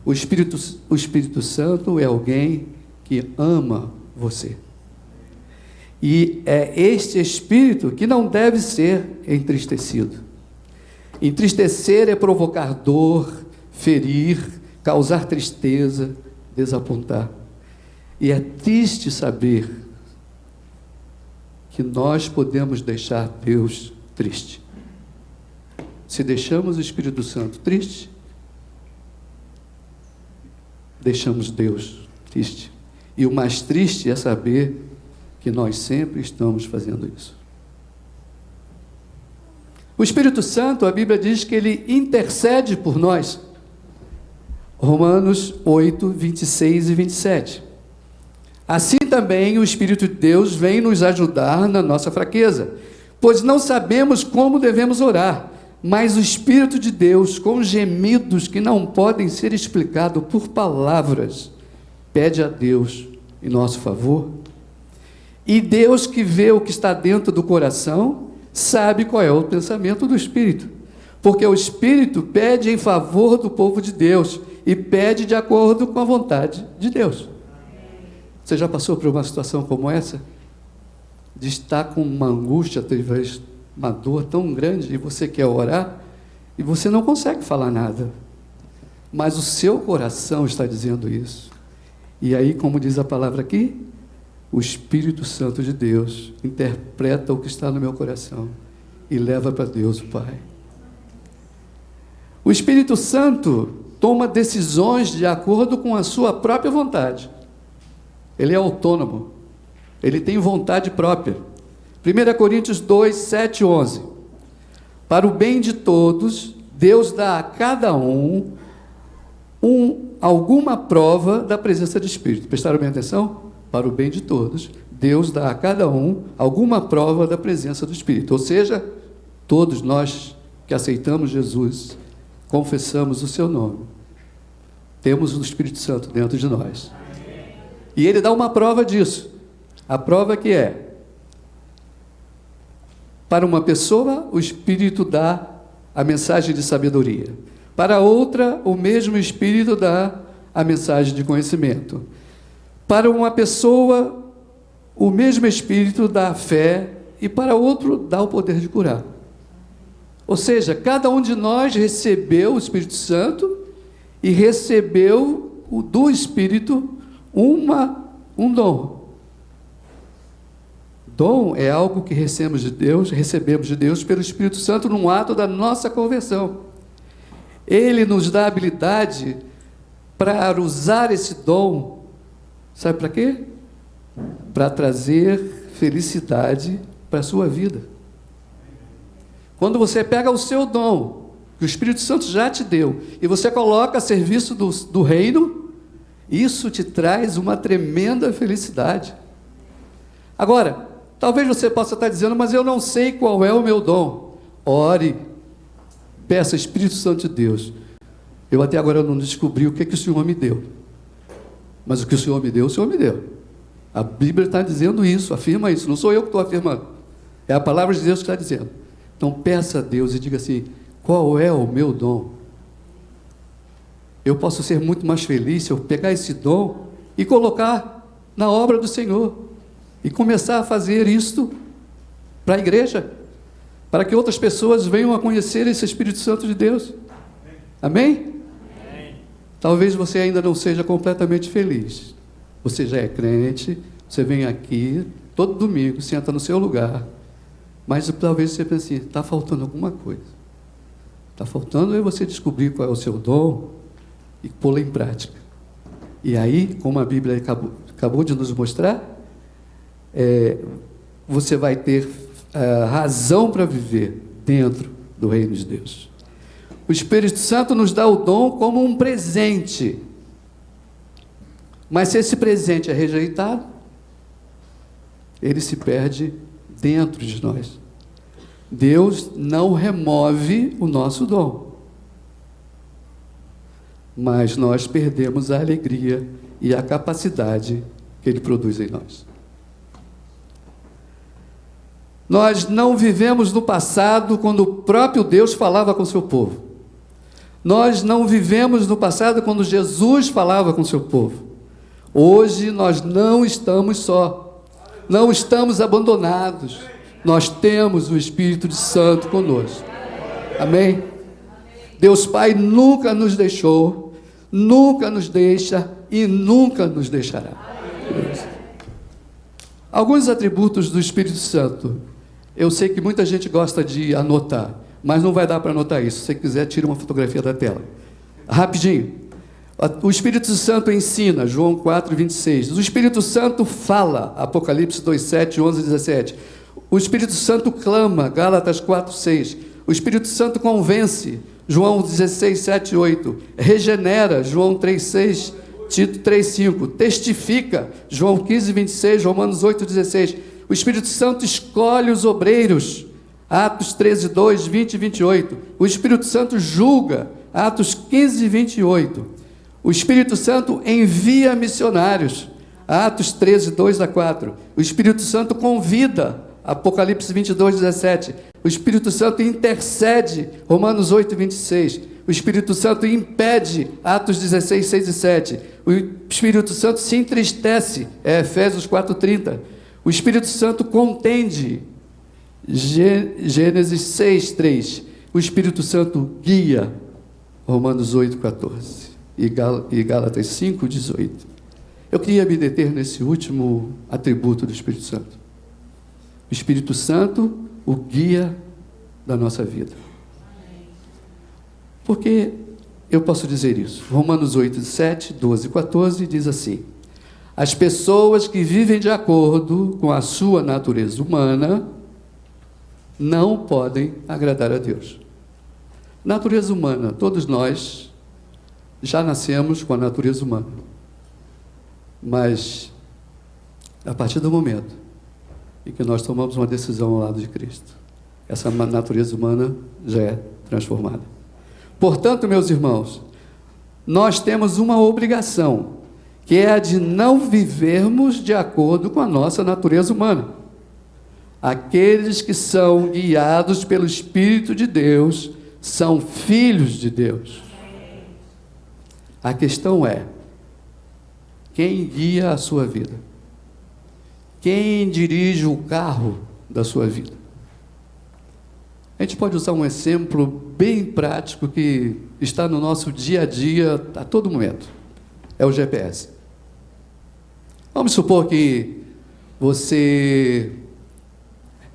O Espírito Santo é alguém que ama você. E é este Espírito que não deve ser entristecido. Entristecer é provocar dor, ferir, causar tristeza, desapontar. E é triste saber que nós podemos deixar Deus triste. Se deixamos o Espírito Santo triste, deixamos Deus triste. E o mais triste é saber que nós sempre estamos fazendo isso. O Espírito Santo, a Bíblia diz que ele intercede por nós. Romanos 8, 26 e 27. Assim também o Espírito de Deus vem nos ajudar na nossa fraqueza, pois não sabemos como devemos orar, mas o Espírito de Deus, com gemidos que não podem ser explicados por palavras, pede a Deus em nosso favor. E Deus, que vê o que está dentro do coração, sabe qual é o pensamento do Espírito, porque o Espírito pede em favor do povo de Deus e pede de acordo com a vontade de Deus. Você já passou por uma situação como essa? De estar com uma angústia, talvez uma dor tão grande, e você quer orar, e você não consegue falar nada, mas o seu coração está dizendo isso. E aí, como diz a palavra aqui, o Espírito Santo de Deus interpreta o que está no meu coração e leva para Deus o Pai. O Espírito Santo toma decisões de acordo com a sua própria vontade. Ele é autônomo, ele tem vontade própria. 1 Coríntios 2, 7 e 11. Para o bem de todos, Deus dá a cada um alguma prova da presença do Espírito. Prestaram bem atenção? Para o bem de todos, Deus dá a cada um alguma prova da presença do Espírito. Ou seja, todos nós que aceitamos Jesus, confessamos o seu nome, temos o Espírito Santo dentro de nós. E ele dá uma prova disso. A prova que é: para uma pessoa, o Espírito dá a mensagem de sabedoria. Para outra, o mesmo Espírito dá a mensagem de conhecimento. Para uma pessoa, o mesmo Espírito dá a fé, e para outro dá o poder de curar. Ou seja, cada um de nós recebeu o Espírito Santo e recebeu do Espírito um dom. Dom é algo que recebemos de Deus pelo Espírito Santo num ato da nossa conversão. Ele nos dá habilidade para usar esse dom, sabe para quê? Para trazer felicidade para a sua vida. Quando você pega o seu dom, que o Espírito Santo já te deu, e você coloca a serviço do reino, isso te traz uma tremenda felicidade. Agora, talvez você possa estar dizendo, mas eu não sei qual é o meu dom. Ore, peça Espírito Santo de Deus. Eu até agora não descobri o que o Senhor me deu. Mas o que o Senhor me deu, o Senhor me deu. A Bíblia está dizendo isso, afirma isso. Não sou eu que estou afirmando. É a palavra de Deus que está dizendo. Então peça a Deus e diga assim, qual é o meu dom? Eu posso ser muito mais feliz se eu pegar esse dom e colocar na obra do Senhor. E começar a fazer isto para a igreja. Para que outras pessoas venham a conhecer esse Espírito Santo de Deus. Amém? Amém. Talvez você ainda não seja completamente feliz. Você já é crente, você vem aqui todo domingo, senta no seu lugar, mas talvez você pense assim, está faltando alguma coisa. Está faltando é você descobrir qual é o seu dom e pô-lo em prática. E aí, como a Bíblia acabou de nos mostrar, você vai ter razão para viver dentro do reino de Deus. O Espírito Santo nos dá o dom como um presente. Mas se esse presente é rejeitado, ele se perde dentro de nós. Deus não remove o nosso dom, mas nós perdemos a alegria e a capacidade que ele produz em nós. Nós não vivemos no passado quando o próprio Deus falava com o seu povo. Nós não vivemos no passado quando Jesus falava com o seu povo. Hoje nós não estamos só, não estamos abandonados, nós temos o Espírito Santo conosco. Amém? Deus Pai nunca nos deixou, nunca nos deixa e nunca nos deixará. Alguns atributos do Espírito Santo, eu sei que muita gente gosta de anotar, mas não vai dar para anotar isso. Se você quiser, tira uma fotografia da tela. Rapidinho. O Espírito Santo ensina, João 4, 26. O Espírito Santo fala, Apocalipse 2, 7, 11 e 17. O Espírito Santo clama, Gálatas 4, 6. O Espírito Santo convence, João 16, 7 e 8. Regenera, João 3, 6, Tito 3, 5. Testifica, João 15, 26, Romanos 8, 16. O Espírito Santo escolhe os obreiros, Atos 13, 2, 20 e 28. O Espírito Santo julga, Atos 15, 28. O Espírito Santo envia missionários, Atos 13, 2 a 4. O Espírito Santo convida, Apocalipse 22, 17. O Espírito Santo intercede, Romanos 8, 26. O Espírito Santo impede, Atos 16, 6 e 7. O Espírito Santo se entristece, Efésios 4, 30. O Espírito Santo contende, Gênesis 6, 3. O Espírito Santo guia, Romanos 8, 14. E Gálatas 5, 18. Eu queria me deter nesse último atributo do Espírito Santo. O Espírito Santo, o guia da nossa vida. Por que eu posso dizer isso? Romanos 8, 7, 12 e 14 diz assim: as pessoas que vivem de acordo com a sua natureza humana não podem agradar a Deus. Natureza humana, todos nós já nascemos com a natureza humana. Mas, a partir do momento em que nós tomamos uma decisão ao lado de Cristo, essa natureza humana já é transformada. Portanto, meus irmãos, nós temos uma obrigação, que é a de não vivermos de acordo com a nossa natureza humana. Aqueles que são guiados pelo Espírito de Deus são filhos de Deus. A questão é: quem guia a sua vida? Quem dirige o carro da sua vida? A gente pode usar um exemplo bem prático que está no nosso dia a dia a todo momento. É o GPS. Vamos supor que você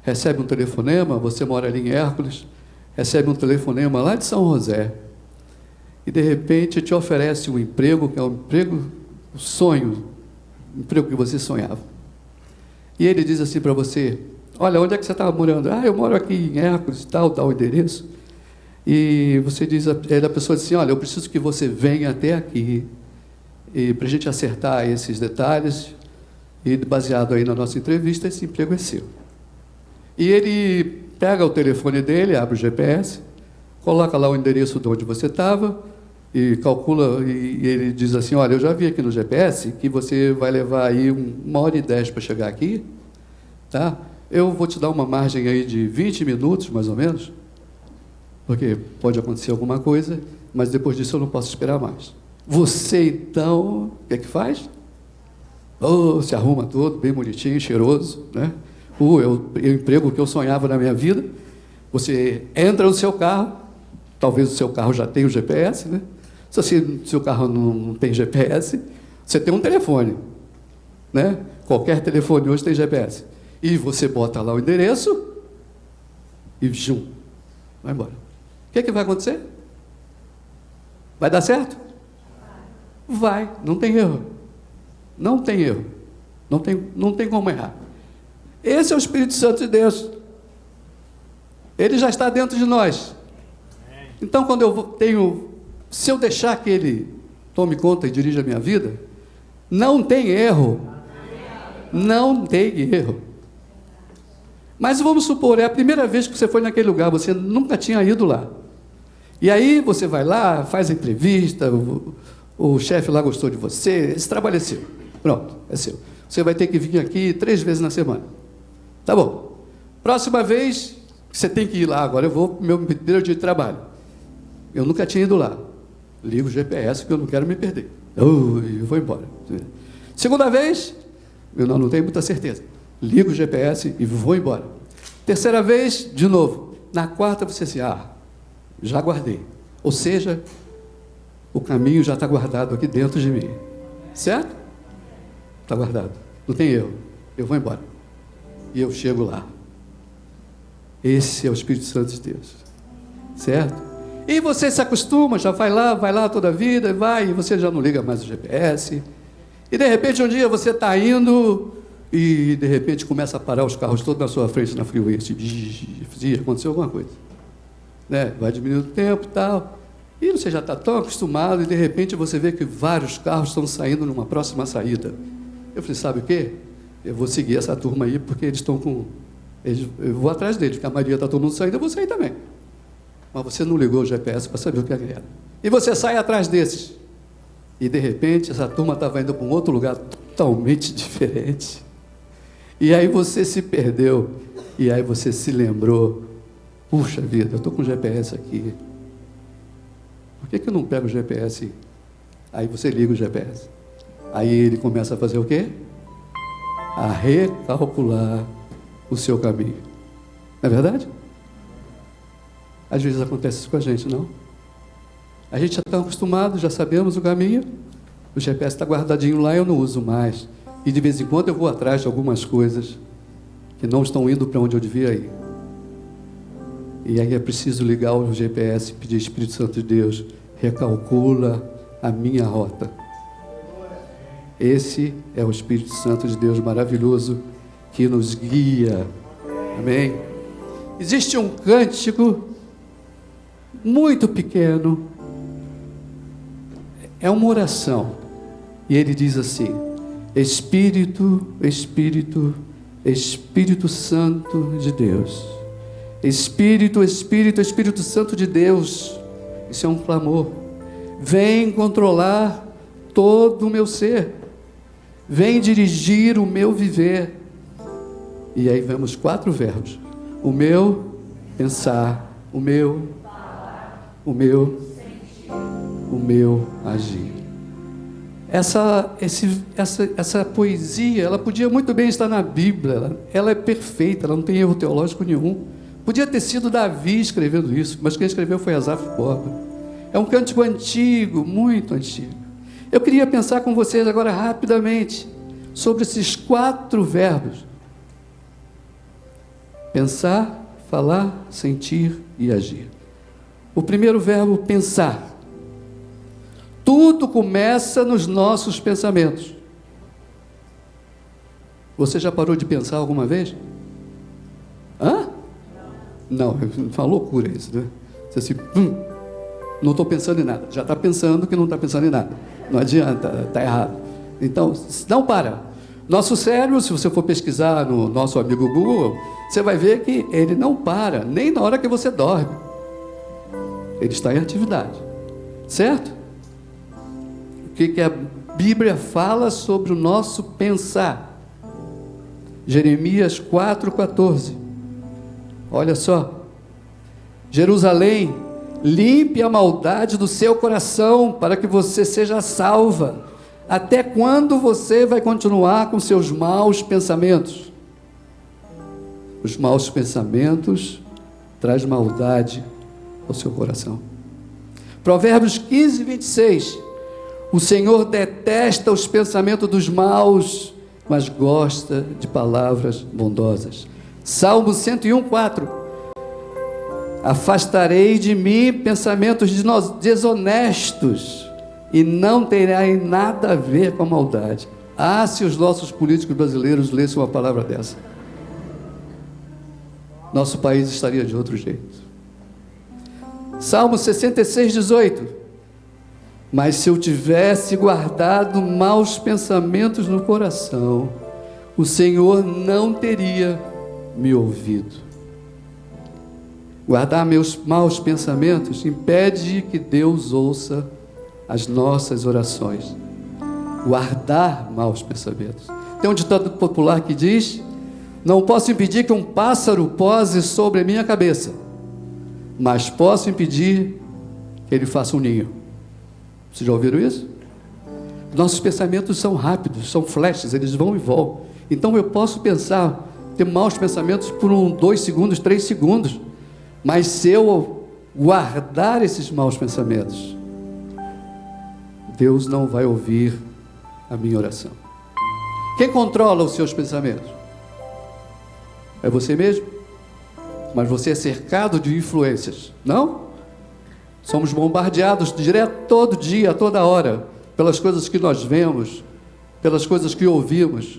recebe um telefonema, você mora ali em Hércules, recebe um telefonema lá de São José, e de repente te oferece um emprego, que é um emprego, um sonho, um emprego que você sonhava. E ele diz assim para você: olha, onde é que você estava morando? Ah, eu moro aqui em Hércules, tal o endereço. E você diz, a pessoa diz assim: olha, eu preciso que você venha até aqui, e para a gente acertar esses detalhes, e baseado aí na nossa entrevista, esse emprego é seu. E ele pega o telefone dele, abre o GPS, coloca lá o endereço de onde você estava, e calcula, e ele diz assim: olha, eu já vi aqui no GPS que você vai levar aí 1h10 para chegar aqui, tá? Eu vou te dar uma margem aí de 20 minutos, mais ou menos, porque pode acontecer alguma coisa, mas depois disso eu não posso esperar mais. Você, então, o que é que faz? Se arruma todo, bem bonitinho, cheiroso, né? É o emprego que eu sonhava na minha vida. Você entra no seu carro, talvez o seu carro já tenha o GPS, né? Se o seu carro não tem GPS, você tem um telefone, né? Qualquer telefone hoje tem GPS. E você bota lá o endereço e vai embora. O que é que vai acontecer? Vai dar certo? Vai, não tem erro. Não tem erro. Não tem como errar. Esse é o Espírito Santo de Deus. Ele já está dentro de nós. Então, se eu deixar que Ele tome conta e dirija a minha vida, não tem erro. Não tem erro. Mas vamos supor, é a primeira vez que você foi naquele lugar, você nunca tinha ido lá. E aí você vai lá, faz a entrevista, o chefe lá gostou de você, esse trabalho é seu. Pronto, é seu. Você vai ter que vir aqui 3 vezes na semana. Tá bom. Próxima vez, você tem que ir lá. Agora eu vou para o meu primeiro dia de trabalho. Eu nunca tinha ido lá. Ligo o GPS, que eu não quero me perder. Eu vou embora. Segunda vez, eu não tenho muita certeza. Ligo o GPS e vou embora. Terceira vez, de novo. Na quarta, você assim: já guardei. Ou seja, o caminho já está guardado aqui dentro de mim. Certo? Está guardado. Não tem erro. Eu vou embora. E eu chego lá. Esse é o Espírito Santo de Deus. Certo? E você se acostuma, já vai lá toda a vida, e você já não liga mais o GPS. E de repente um dia você está indo e de repente começa a parar os carros todos na sua frente na freeway. Aconteceu alguma coisa. Né? Vai diminuindo o tempo e tal. E você já está tão acostumado e de repente você vê que vários carros estão saindo numa próxima saída. Eu falei: sabe o quê? Eu vou seguir essa turma aí porque eles estão com... eu vou atrás deles, porque a maioria está todo mundo saindo, eu vou sair também. Mas você não ligou o GPS para saber o que era. E você sai atrás desses. E de repente essa turma estava indo para um outro lugar totalmente diferente. E aí você se perdeu. E aí você se lembrou: puxa vida, eu estou com o GPS aqui. Por que eu não pego o GPS? Aí você liga o GPS. Aí ele começa a fazer o quê? A recalcular o seu caminho. Não é verdade? Às vezes acontece isso com a gente, não? A gente já está acostumado, já sabemos o caminho, o GPS está guardadinho lá, eu não uso mais. E de vez em quando eu vou atrás de algumas coisas que não estão indo para onde eu devia ir. E aí é preciso ligar o GPS e pedir: Espírito Santo de Deus, recalcula a minha rota. Esse é o Espírito Santo de Deus maravilhoso que nos guia. Amém? Existe um cântico muito pequeno, é uma oração, e ele diz assim: Espírito, Espírito, Espírito Santo de Deus. Espírito, Espírito, Espírito Santo de Deus. Isso é um clamor. Vem controlar todo o meu ser. Vem dirigir o meu viver. E aí vemos 4 verbos: o meu pensar, o meu o meu agir. Essa poesia, ela podia muito bem estar na Bíblia, ela é perfeita, ela não tem erro teológico nenhum. Podia ter sido Davi escrevendo isso, mas quem escreveu foi Asaf Borba. É um cântico antigo, muito antigo. Eu queria pensar com vocês agora rapidamente sobre esses 4 verbos: pensar, falar, sentir e agir. O primeiro verbo, pensar. Tudo começa nos nossos pensamentos. Você já parou de pensar alguma vez? Hã? Não, é uma loucura isso, né? Você assim, não estou pensando em nada. Já está pensando que não está pensando em nada. Não adianta, está errado. Então, não para. Nosso cérebro, se você for pesquisar no nosso amigo Google, você vai ver que ele não para, nem na hora que você dorme. Ele está em atividade. Certo? O que a Bíblia fala sobre o nosso pensar? Jeremias 4,14. Olha só. Jerusalém, limpe a maldade do seu coração para que você seja salva. Até quando você vai continuar com seus maus pensamentos? Os maus pensamentos trazem maldade ao seu coração. Provérbios 15, 26. O Senhor detesta os pensamentos dos maus, mas gosta de palavras bondosas. Salmo 101, 4. Afastarei de mim pensamentos desonestos e não terei nada a ver com a maldade. Ah, se os nossos políticos brasileiros lessem uma palavra dessa, nosso país estaria de outro jeito. Salmo 66, 18. Mas se eu tivesse guardado maus pensamentos no coração, o Senhor não teria me ouvido. Guardar meus maus pensamentos impede que Deus ouça as nossas orações. Guardar maus pensamentos. Tem um ditado popular que diz: não posso impedir que um pássaro pose sobre a minha cabeça, mas posso impedir que ele faça um ninho. Vocês já ouviram isso? Nossos pensamentos são rápidos, são flashes, eles vão e voltam. Então eu posso pensar, ter maus pensamentos por 2 segundos, 3 segundos, mas se eu guardar esses maus pensamentos, Deus não vai ouvir a minha oração. Quem controla os seus pensamentos? É você mesmo? Mas você é cercado de influências, não? Somos bombardeados direto, todo dia, toda hora, pelas coisas que nós vemos, pelas coisas que ouvimos.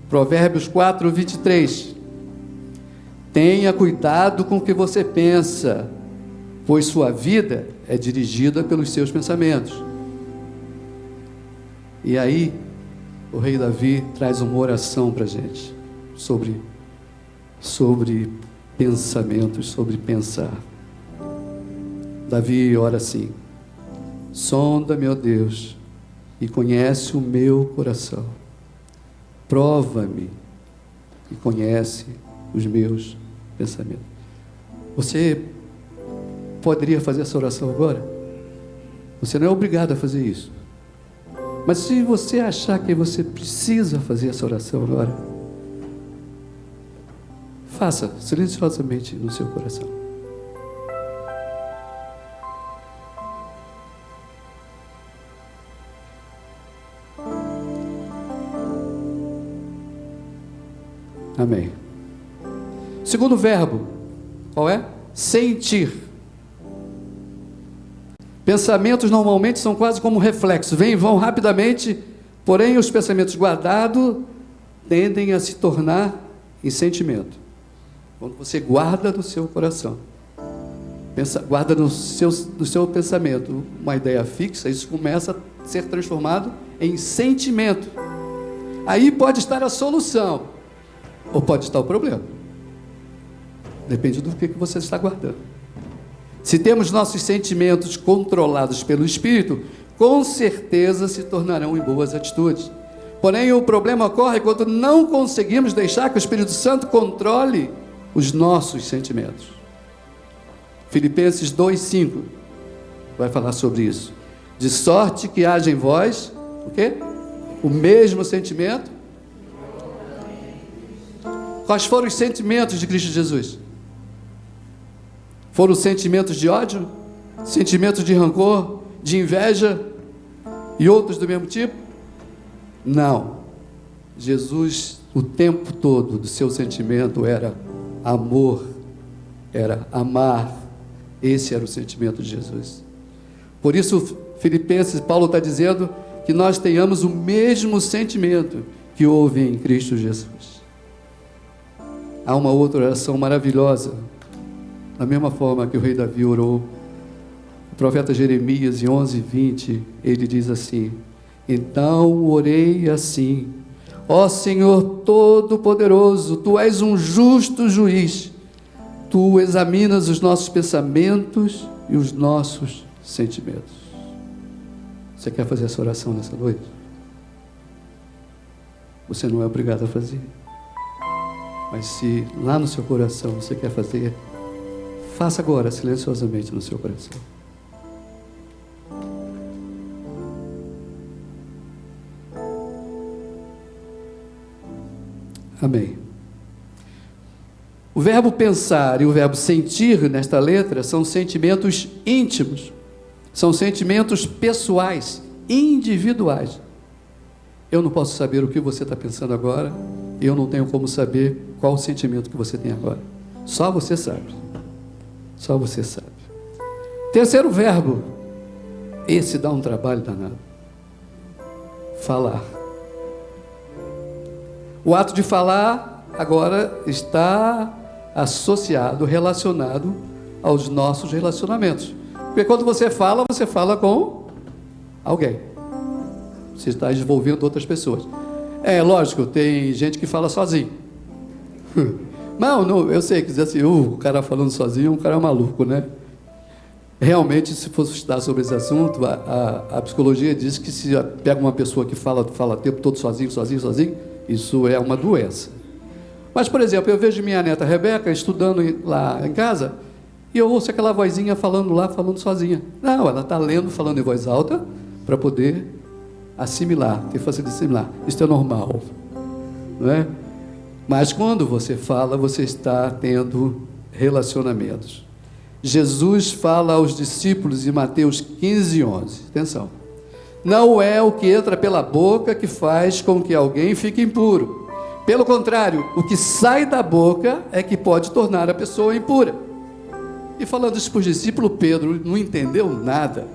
Provérbios 4, 23. Tenha cuidado com o que você pensa, pois sua vida é dirigida pelos seus pensamentos. E aí, o rei Davi traz uma oração para a gente, sobre pensamentos, sobre pensar. Davi ora assim: sonda-me, ó Deus, e conhece o meu coração. Prova-me e conhece os meus pensamentos. Você poderia fazer essa oração agora? Você não é obrigado a fazer isso. Mas se você achar que você precisa fazer essa oração agora, faça silenciosamente no seu coração. Amém. Segundo verbo, qual é? Sentir. Pensamentos normalmente são quase como reflexos, vêm e vão rapidamente, porém os pensamentos guardados tendem a se tornar em sentimento. Quando você guarda no seu coração, guarda no seu pensamento uma ideia fixa, isso começa a ser transformado em sentimento. Aí pode estar a solução, ou pode estar o problema. Depende do que você está guardando. Se temos nossos sentimentos controlados pelo Espírito, com certeza se tornarão em boas atitudes. Porém, o problema ocorre quando não conseguimos deixar que o Espírito Santo controle os nossos sentimentos. Filipenses 2:5. vai falar sobre isso. De sorte que haja em vós, o quê? O mesmo sentimento. Quais foram os sentimentos de Cristo Jesus? Foram sentimentos de ódio? Sentimentos de rancor? De inveja? E outros do mesmo tipo? Não. Jesus, o tempo todo do seu sentimento era amor, era amar. Esse era o sentimento de Jesus. Por isso, Filipenses, Paulo está dizendo que nós tenhamos o mesmo sentimento que houve em Cristo Jesus. Há uma outra oração maravilhosa, da mesma forma que o rei Davi orou. O profeta Jeremias, em 11:20, ele diz assim: então orei assim: ó Senhor Todo-Poderoso, Tu és um justo juiz, Tu examinas os nossos pensamentos e os nossos sentimentos. Você quer fazer essa oração nessa noite? Você não é obrigado a fazer. Mas se lá no seu coração você quer fazer, faça agora, silenciosamente no seu coração. Amém. O verbo pensar e o verbo sentir nesta letra são sentimentos íntimos, são sentimentos pessoais, individuais. Eu não posso saber o que você está pensando agora, e eu não tenho como saber qual o sentimento que você tem agora. Só você sabe. Só você sabe. Terceiro verbo, esse dá um trabalho danado. Falar. O ato de falar agora está associado, relacionado aos nossos relacionamentos. Porque quando você fala com alguém. Você está envolvendo outras pessoas. É lógico, tem gente que fala sozinho. Não, eu sei que dizer assim, o cara falando sozinho, um cara maluco, né? Realmente, se fosse estudar sobre esse assunto, a psicologia diz que se pega uma pessoa que fala o tempo todo sozinho, isso é uma doença. Mas, por exemplo, eu vejo minha neta Rebeca estudando lá em casa e eu ouço aquela vozinha falando sozinha. Não, ela está lendo, falando em voz alta para poder assimilar, ter facilidade de assimilar. Isso é normal, não é? Mas quando você fala, você está tendo relacionamentos. Jesus fala aos discípulos em Mateus 15:11. Atenção. Não é o que entra pela boca que faz com que alguém fique impuro. Pelo contrário, o que sai da boca é que pode tornar a pessoa impura. E falando isso para os discípulos, Pedro não entendeu nada.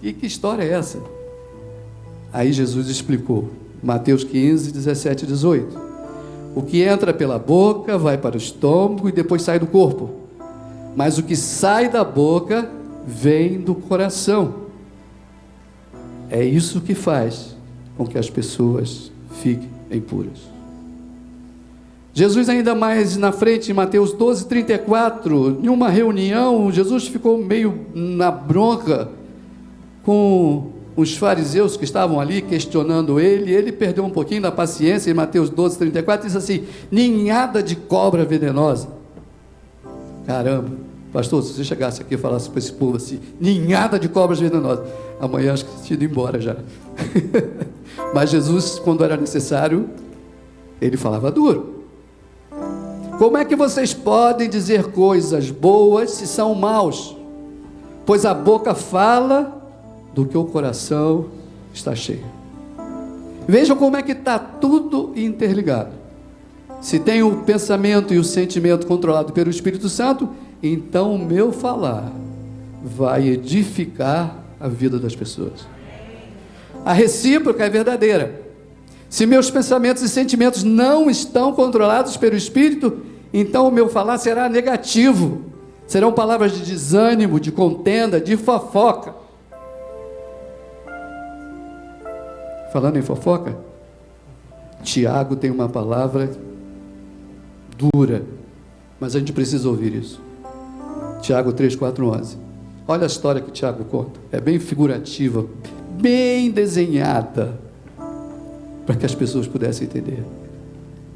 E que história é essa? Aí Jesus explicou. Mateus 15, 17 e 18. O que entra pela boca vai para o estômago e depois sai do corpo. Mas o que sai da boca vem do coração. É isso que faz com que as pessoas fiquem impuras. Jesus ainda mais na frente, em Mateus 12, 34, em uma reunião, Jesus ficou meio na bronca com os fariseus que estavam ali questionando ele, e ele perdeu um pouquinho da paciência. Em Mateus 12, 34, diz assim: ninhada de cobra venenosa. Caramba, pastor, se você chegasse aqui e falasse para esse povo assim, ninhada de cobras venenosas, amanhã acho que tinha ido embora já. Mas Jesus, quando era necessário, ele falava duro. Como é que vocês podem dizer coisas boas se são maus? Pois a boca fala do que o coração está cheio. Vejam como é que está tudo interligado. Se tem o pensamento e o sentimento controlado pelo Espírito Santo, então o meu falar vai edificar a vida das pessoas. A recíproca é verdadeira. Se meus pensamentos e sentimentos não estão controlados pelo Espírito, então o meu falar será negativo. Serão palavras de desânimo, de contenda, de fofoca. Falando em fofoca, Tiago tem uma palavra dura, mas a gente precisa ouvir isso. Tiago 3, 4, 11. Olha a história que Tiago conta. É bem figurativa, bem desenhada, para que as pessoas pudessem entender.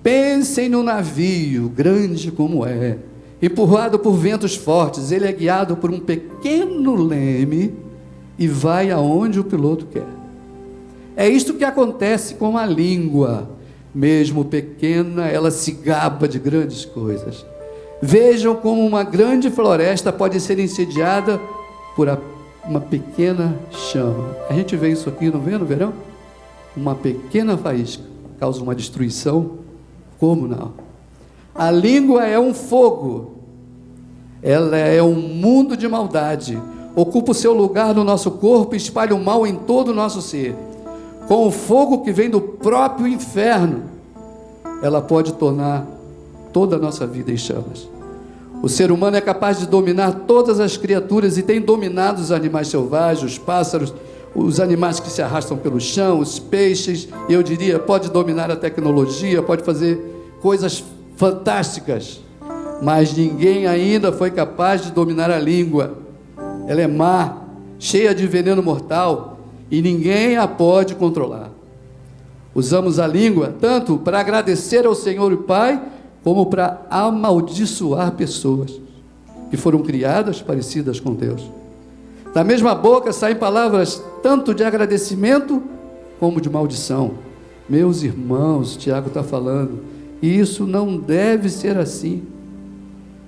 Pensem no navio, grande como é, Empurrado por ventos fortes, ele é guiado por um pequeno leme e vai aonde o piloto quer. É isto que acontece com a língua. Mesmo pequena, ela se gaba de grandes coisas. Vejam como uma grande floresta pode ser incendiada por uma pequena chama. A gente vê isso aqui, não vê no verão? Uma pequena faísca causa uma destruição. Como não? A língua é um fogo. Ela é um mundo de maldade. Ocupa o seu lugar no nosso corpo e espalha o mal em todo o nosso ser. Com o fogo que vem do próprio inferno, ela pode tornar toda a nossa vida em chamas. O ser humano é capaz de dominar todas as criaturas e tem dominado os animais selvagens, os pássaros, os animais que se arrastam pelo chão, os peixes. Eu diria, pode dominar a tecnologia, pode fazer coisas fantásticas, mas ninguém ainda foi capaz de dominar a língua. Ela é má, cheia de veneno mortal, e ninguém a pode controlar. Usamos a língua tanto para agradecer ao Senhor e Pai, como para amaldiçoar pessoas que foram criadas parecidas com Deus. Da mesma boca saem palavras tanto de agradecimento como de maldição. Meus irmãos, Tiago está falando, isso não deve ser assim.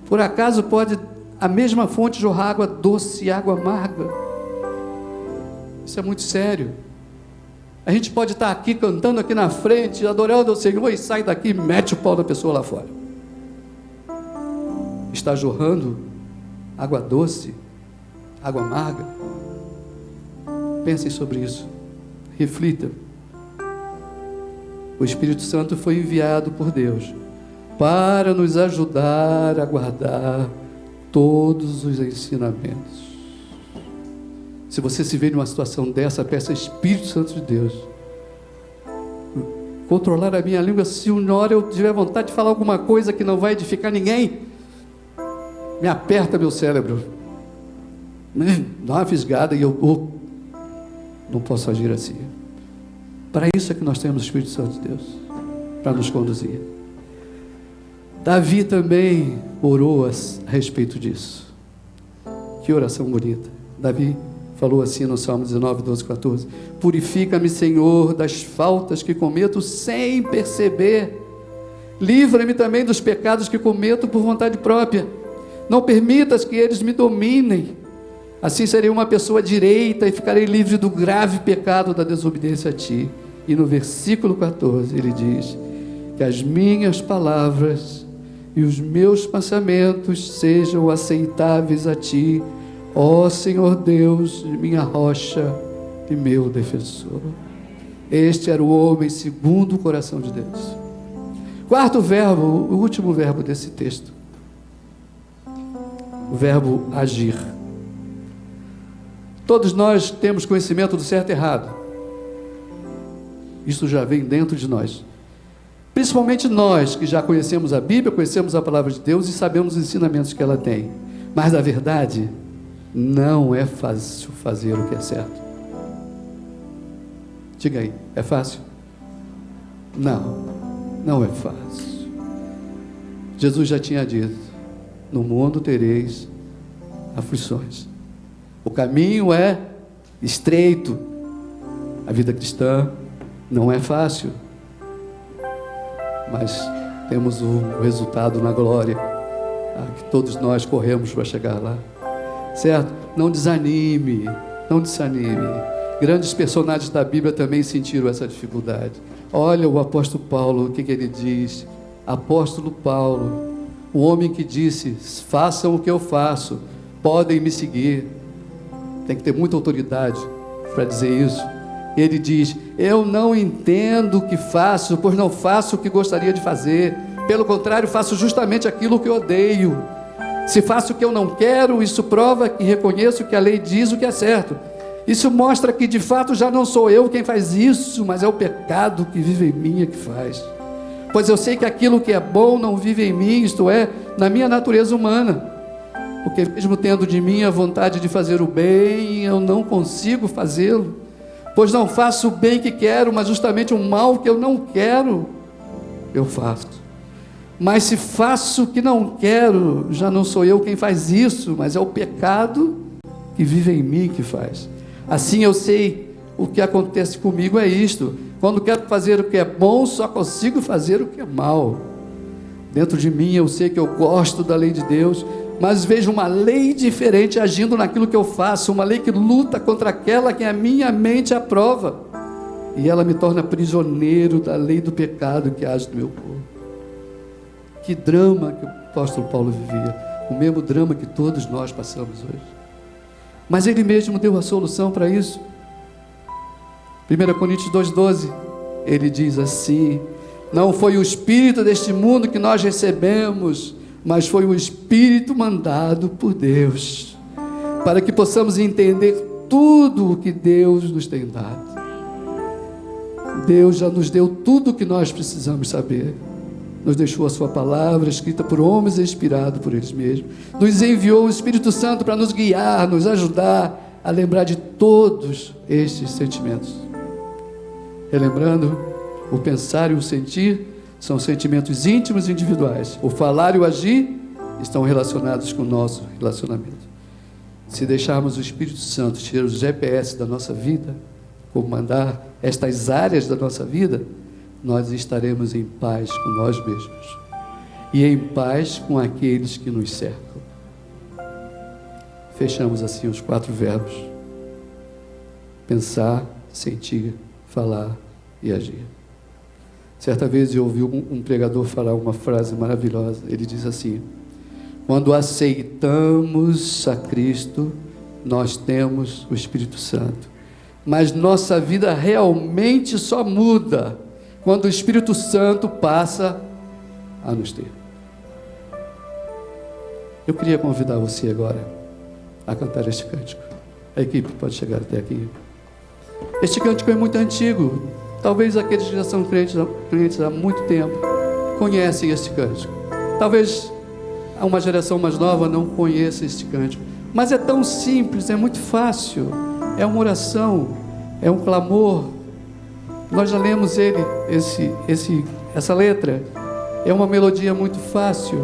Por acaso pode a mesma fonte jorrar água doce e água amarga? Isso é muito sério. A gente pode estar aqui cantando aqui na frente, adorando ao Senhor, e sai daqui e mete o pau da pessoa lá fora. Está jorrando água doce, água amarga? Pensem sobre isso, reflitam. O Espírito Santo foi enviado por Deus para nos ajudar a guardar todos os ensinamentos. Se você se vê numa situação dessa, peça Espírito Santo de Deus, controlar a minha língua. Se uma hora eu tiver vontade de falar alguma coisa que não vai edificar ninguém, me aperta meu cérebro, dá uma fisgada e eu não posso agir assim. Para isso é que nós temos o Espírito Santo de Deus, para nos conduzir. Davi também orou a respeito disso. Que oração bonita. Davi falou assim no Salmo 19, 12, 14: purifica-me, Senhor, das faltas que cometo sem perceber. Livra-me também dos pecados que cometo por vontade própria. Não permitas que eles me dominem. Assim serei uma pessoa direita e ficarei livre do grave pecado da desobediência a Ti. E no versículo 14 ele diz: que as minhas palavras e os meus pensamentos sejam aceitáveis a Ti, ó Senhor Deus, minha rocha e meu defensor. Este era o homem segundo o coração de Deus. Quarto verbo, o último verbo desse texto, o verbo agir. Todos nós temos conhecimento do certo e errado. Isso já vem dentro de nós. Principalmente nós que já conhecemos a Bíblia, conhecemos a palavra de Deus e sabemos os ensinamentos que ela tem. Mas na verdade, não é fácil fazer o que é certo. Diga aí, é fácil? Não é fácil. Jesus já tinha dito: no mundo tereis aflições. O caminho é estreito. A vida cristã não é fácil, mas temos o resultado na glória, que todos nós corremos para chegar lá, certo? Não desanime, não desanime. Grandes personagens da Bíblia também sentiram essa dificuldade. Olha o apóstolo Paulo, o que ele diz? Apóstolo Paulo, o homem que disse: façam o que eu faço, podem me seguir. Tem que ter muita autoridade para dizer isso. Ele diz: eu não entendo o que faço, pois não faço o que gostaria de fazer. Pelo contrário, faço justamente aquilo que odeio. Se faço o que eu não quero, isso prova que reconheço que a lei diz o que é certo. Isso mostra que de fato já não sou eu quem faz isso, mas é o pecado que vive em mim que faz. Pois eu sei que aquilo que é bom não vive em mim, isto é, na minha natureza humana. Porque mesmo tendo de mim a vontade de fazer o bem, eu não consigo fazê-lo. Pois não faço o bem que quero, mas justamente o mal que eu não quero, eu faço. Mas se faço o que não quero, já não sou eu quem faz isso, mas é o pecado que vive em mim que faz. Assim eu sei o que acontece comigo é isto: quando quero fazer o que é bom, só consigo fazer o que é mal. Dentro de mim eu sei que eu gosto da lei de Deus, mas vejo uma lei diferente agindo naquilo que eu faço, uma lei que luta contra aquela que a minha mente aprova, e ela me torna prisioneiro da lei do pecado que age no meu corpo. Que drama que o apóstolo Paulo vivia, o mesmo drama que todos nós passamos hoje. Mas ele mesmo deu a solução para isso. 1 Coríntios 2,12, ele diz assim: não foi o espírito deste mundo que nós recebemos, mas foi o Espírito mandado por Deus, para que possamos entender tudo o que Deus nos tem dado. Deus já nos deu tudo o que nós precisamos saber. Nos deixou a sua palavra, escrita por homens e inspirada por eles mesmos. Nos enviou o Espírito Santo para nos guiar, nos ajudar a lembrar de todos estes sentimentos. Relembrando, o pensar e o sentir são sentimentos íntimos e individuais. O falar e o agir estão relacionados com o nosso relacionamento. Se deixarmos o Espírito Santo ser o GPS da nossa vida, comandar estas áreas da nossa vida, nós estaremos em paz com nós mesmos e em paz com aqueles que nos cercam. Fechamos assim os 4 verbos: pensar, sentir, falar e agir. Certa vez eu ouvi um pregador falar uma frase maravilhosa. Ele diz assim: quando aceitamos a Cristo, nós temos o Espírito Santo, mas nossa vida realmente só muda quando o Espírito Santo passa a nos ter. Eu queria convidar você agora a cantar este cântico. A equipe pode chegar até aqui. Este cântico é muito antigo. Talvez aqueles que já são crentes há muito tempo conhecem este cântico. Talvez uma geração mais nova não conheça este cântico. Mas é tão simples, é muito fácil. É uma oração, é um clamor. Nós já lemos essa letra. É uma melodia muito fácil.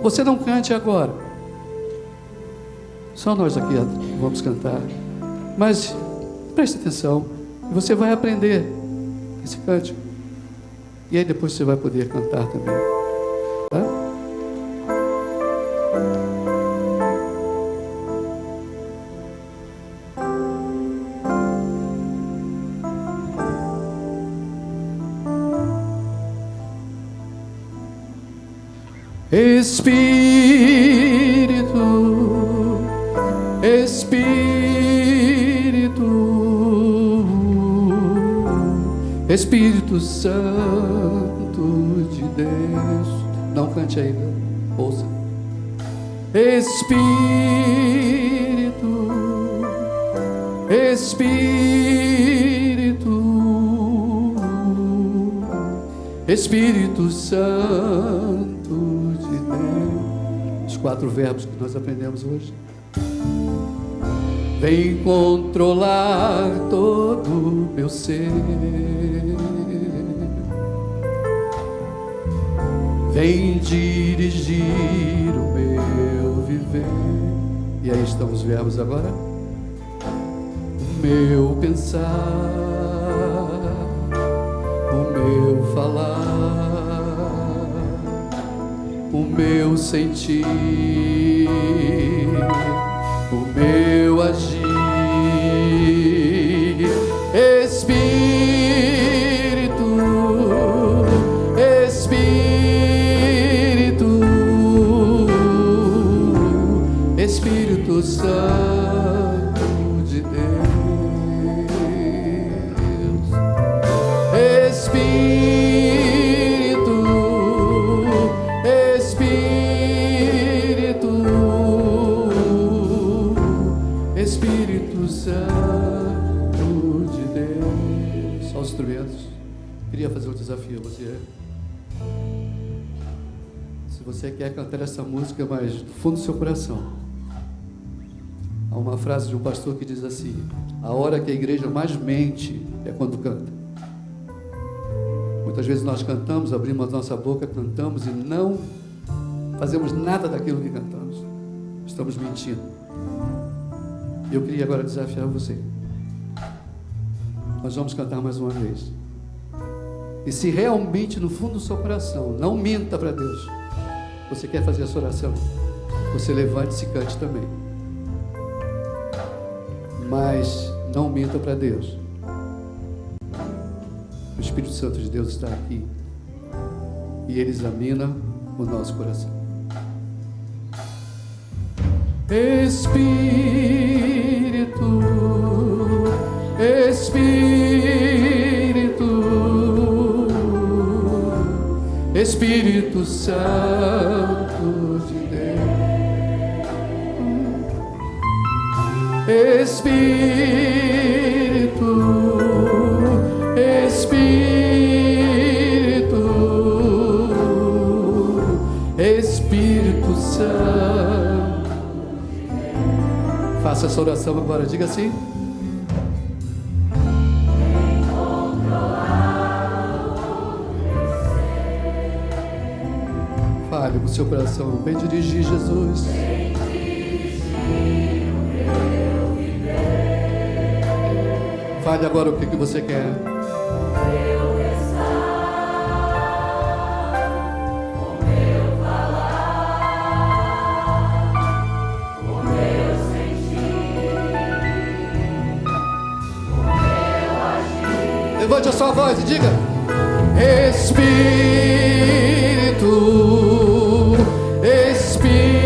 Você não cante agora. Só nós aqui vamos cantar. Mas preste atenção. Você vai aprender esse cântico. E aí depois você vai poder cantar também. Tá? Espírito, Espírito, Espírito Santo de Deus. Não cante ainda, ouça. Espírito, Espírito, Espírito Santo de Deus. Os 4 verbos que nós aprendemos hoje. Vem controlar todo o meu ser, vem dirigir o meu viver. E aí estão os verbos agora. O meu pensar, o meu falar, o meu sentir, o meu agir. Espírito, Espírito, Espírito Santo de Deus. Espírito, Espírito, Espírito Santo de Deus. Só os instrumentos. Queria fazer um desafio a você. Se você quer cantar essa música, mas do fundo do seu coração, há uma frase de um pastor que diz assim: a hora que a igreja mais mente é quando canta. Muitas Quantas vezes nós cantamos, abrimos a nossa boca, cantamos e não fazemos nada daquilo que cantamos. Estamos mentindo. Eu queria agora desafiar você. Nós vamos cantar mais uma vez. E se realmente no fundo do seu coração, não minta para Deus, você quer fazer essa oração, você levante-se e cante também. Mas não minta para Deus. O Espírito Santo de Deus está aqui e Ele examina o nosso coração. Espírito, Espírito, Espírito Santo de Deus, Espírito, Espírito, Espírito Santo. Faça essa oração agora, diga assim. Fale com o seu coração, bem dirigir, Jesus. Fale agora o que você quer. Levante a sua voz e diga: Espírito, Espírito,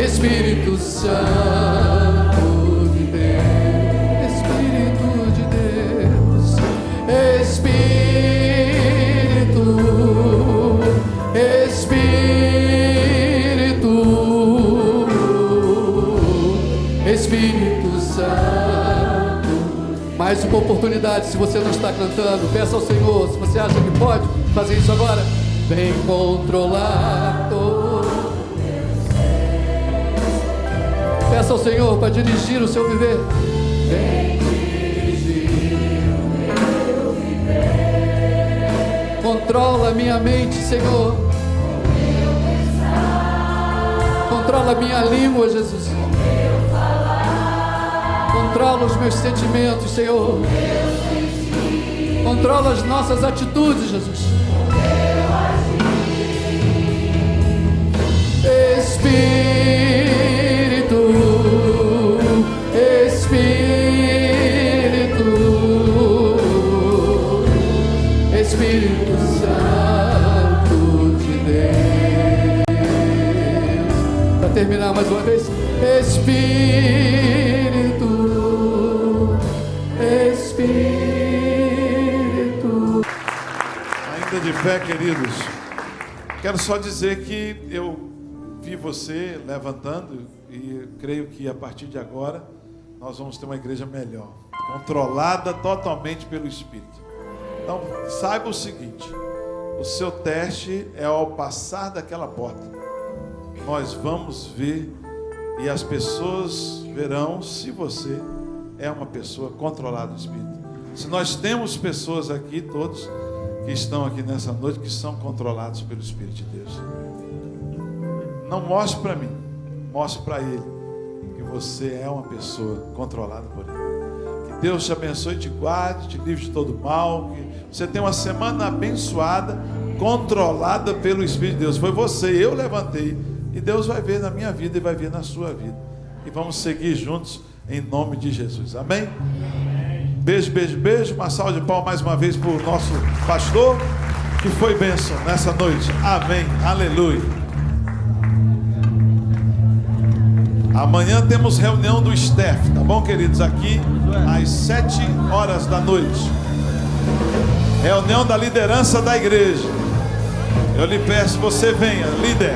Espírito Santo de Deus, Espírito de Deus, Espírito, Espírito, Espírito Santo. Mais uma oportunidade, se você não está cantando, peça ao Senhor. Se você acha que pode fazer isso agora, vem controlar todo. Peça ao Senhor para dirigir o seu viver. Vem dirigir o meu viver. Controla minha mente, Senhor. Controla minha língua, Jesus. Controla os meus sentimentos, Senhor. Controla as nossas atitudes, Jesus. Espírito, Espírito, Espírito Santo de Deus. Para terminar mais uma vez, Espírito, Espírito. Ainda de pé, queridos, quero só dizer que eu vi você levantando e creio que a partir de agora nós vamos ter uma igreja melhor, controlada totalmente pelo Espírito. Então, saiba o seguinte: o seu teste é ao passar daquela porta. Nós vamos ver e as pessoas verão se você é uma pessoa controlada do Espírito. Se nós temos pessoas aqui, todos que estão aqui nessa noite, que são controlados pelo Espírito de Deus. Não mostre para mim, mostre para Ele que você é uma pessoa controlada por Ele. Que Deus te abençoe, te guarde, te livre de todo mal. Que você tenha uma semana abençoada, controlada pelo Espírito de Deus. Foi você, eu levantei. E Deus vai ver na minha vida e vai ver na sua vida. E vamos seguir juntos em nome de Jesus. Amém? Beijo, beijo, beijo. Uma salva de palmas mais uma vez para o nosso pastor, que foi bênção nessa noite. Amém. Aleluia. Amanhã temos reunião do staff, tá bom, queridos? Aqui às 7h da noite. Reunião da liderança da igreja. Eu lhe peço, você venha, líder.